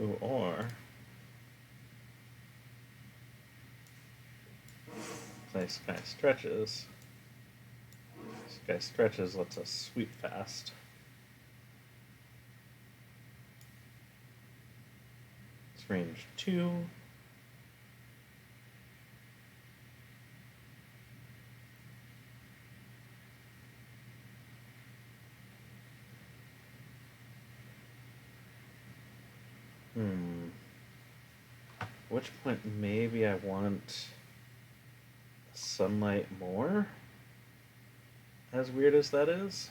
Ooh, or play Sky Stretches. Sky Stretches lets us sweep fast. It's range 2. At which point maybe I want sunlight more? As weird as that is.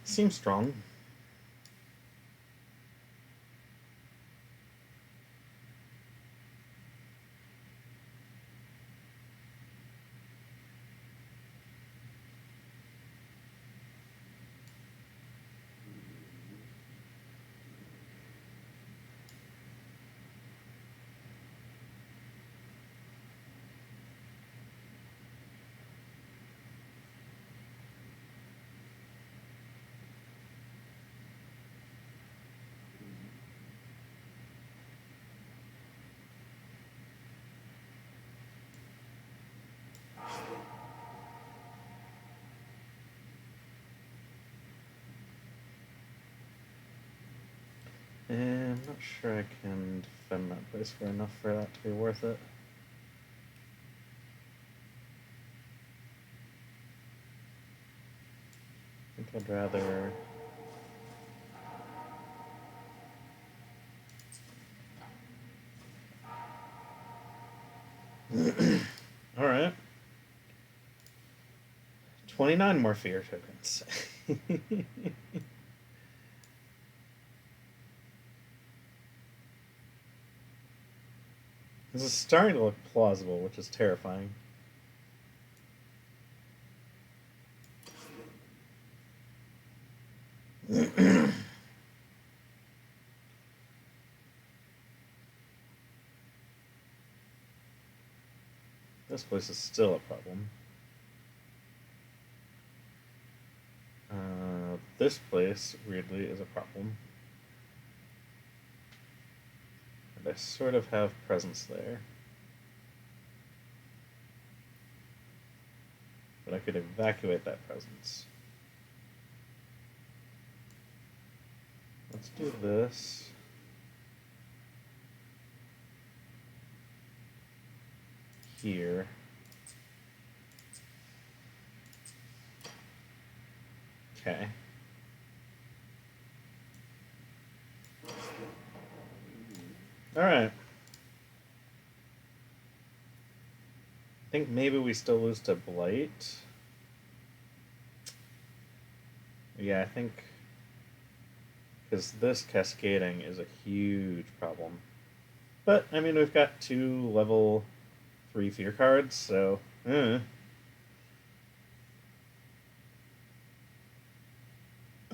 Seems strong. And I'm not sure I can defend that place for enough for that to be worth it. I think I'd rather... Alright. 29 more fear tokens. This is starting to look plausible, which is terrifying. This place is still a problem. This place, weirdly, is a problem. And I sort of have presence there. But I could evacuate that presence. Let's do this. Here. Okay. Alright. I think maybe we still lose to Blight. Yeah, I think... because this cascading is a huge problem. But, I mean, we've got 2 level 3 fear cards, so...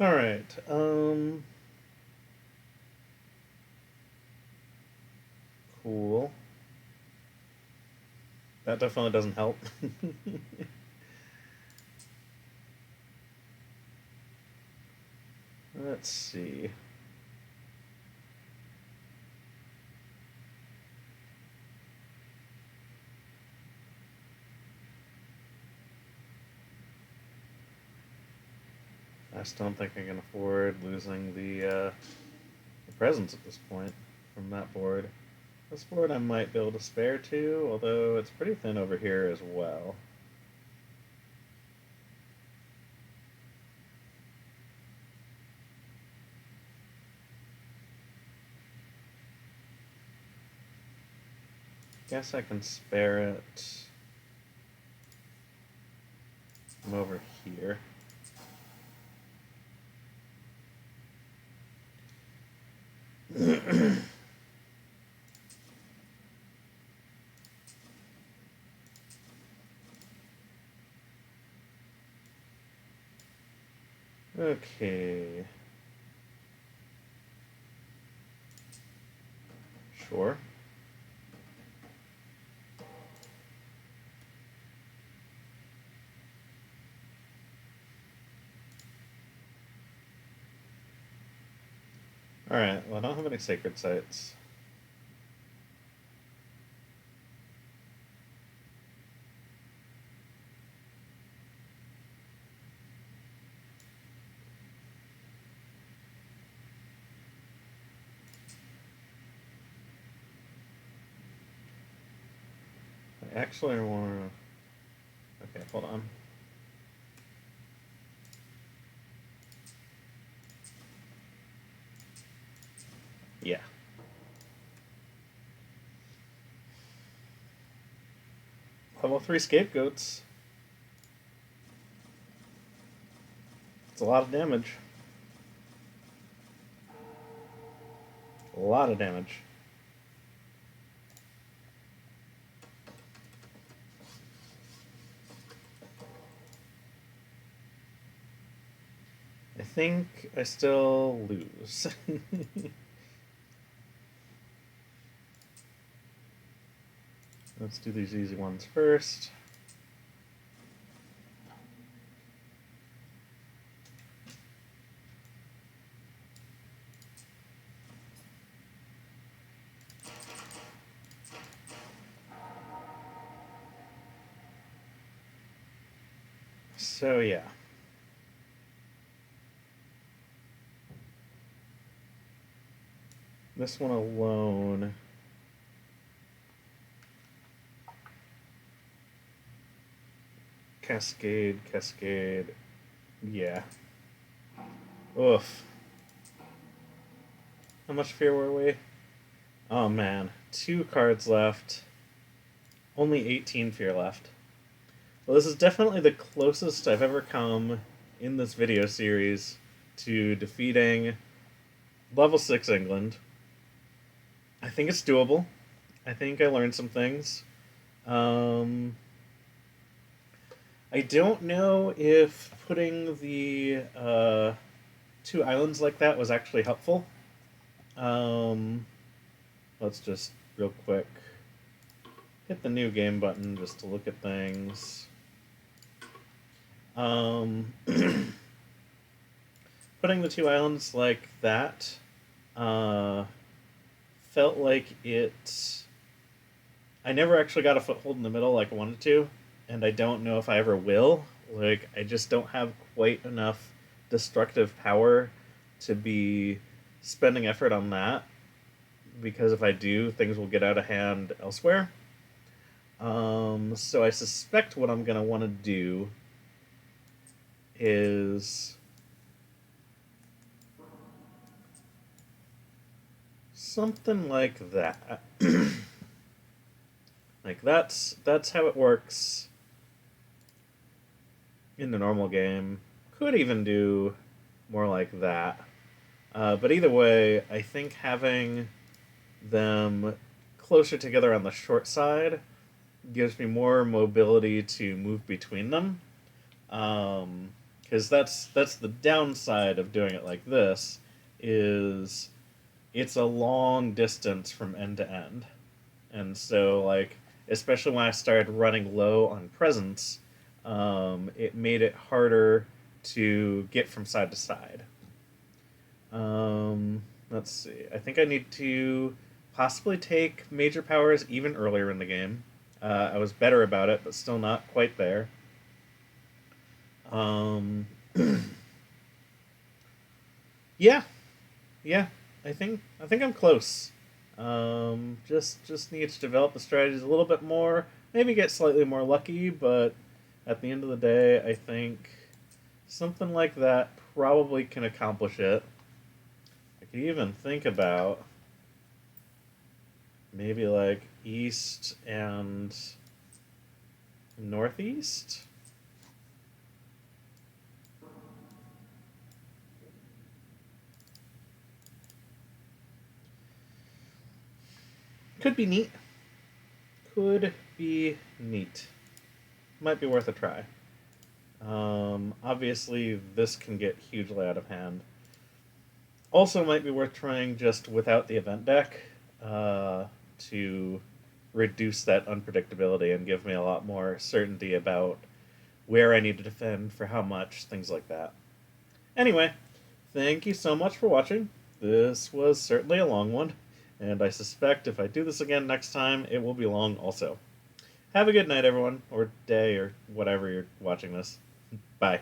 Alright, cool. That definitely doesn't help. Let's see. I just don't think I can afford losing the presence at this point from that board. This board I might be able to spare too, although it's pretty thin over here as well. Guess I can spare it from over here. Okay. Sure. Alright, well I don't have any sacred sites. I actually want to... Okay, hold on. Yeah. Level 3 scapegoats. It's a lot of damage. A lot of damage. I think I still lose. Let's do these easy ones first. So yeah. This one alone. Cascade, Cascade. Yeah. Oof. How much fear were we? Oh man. 2 cards left. Only 18 fear left. Well, this is definitely the closest I've ever come in this video series to defeating level 6 England. I think it's doable. I think I learned some things. I don't know if putting the 2 islands like that was actually helpful. Let's just real quick hit the new game button just to look at things. Putting the 2 islands like that felt like it... I never actually got a foothold in the middle like I wanted to, and I don't know if I ever will. Like, I just don't have quite enough destructive power to be spending effort on that, because if I do, things will get out of hand elsewhere. So I suspect what I'm going to want to do is something like that. Like, that's how it works in the normal game. Could even do more like that. But either way, I think having them closer together on the short side gives me more mobility to move between them. Because that's the downside of doing it like this, is it's a long distance from end to end. And so, like, especially when I started running low on presence, it made it harder to get from side to side. Let's see. I think I need to possibly take major powers even earlier in the game. I was better about it, but still not quite there. Yeah, I think I'm close. Just need to develop the strategies a little bit more. Maybe get slightly more lucky, but at the end of the day, I think something like that probably can accomplish it. I could even think about maybe like east and northeast. Could be neat. Could be neat. Might be worth a try. Obviously, this can get hugely out of hand. Also, might be worth trying just without the event deck to reduce that unpredictability and give me a lot more certainty about where I need to defend for how much, things like that. Anyway, thank you so much for watching. This was certainly a long one, and I suspect if I do this again next time, it will be long also. Have a good night, everyone, or day, or whatever you're watching this. Bye.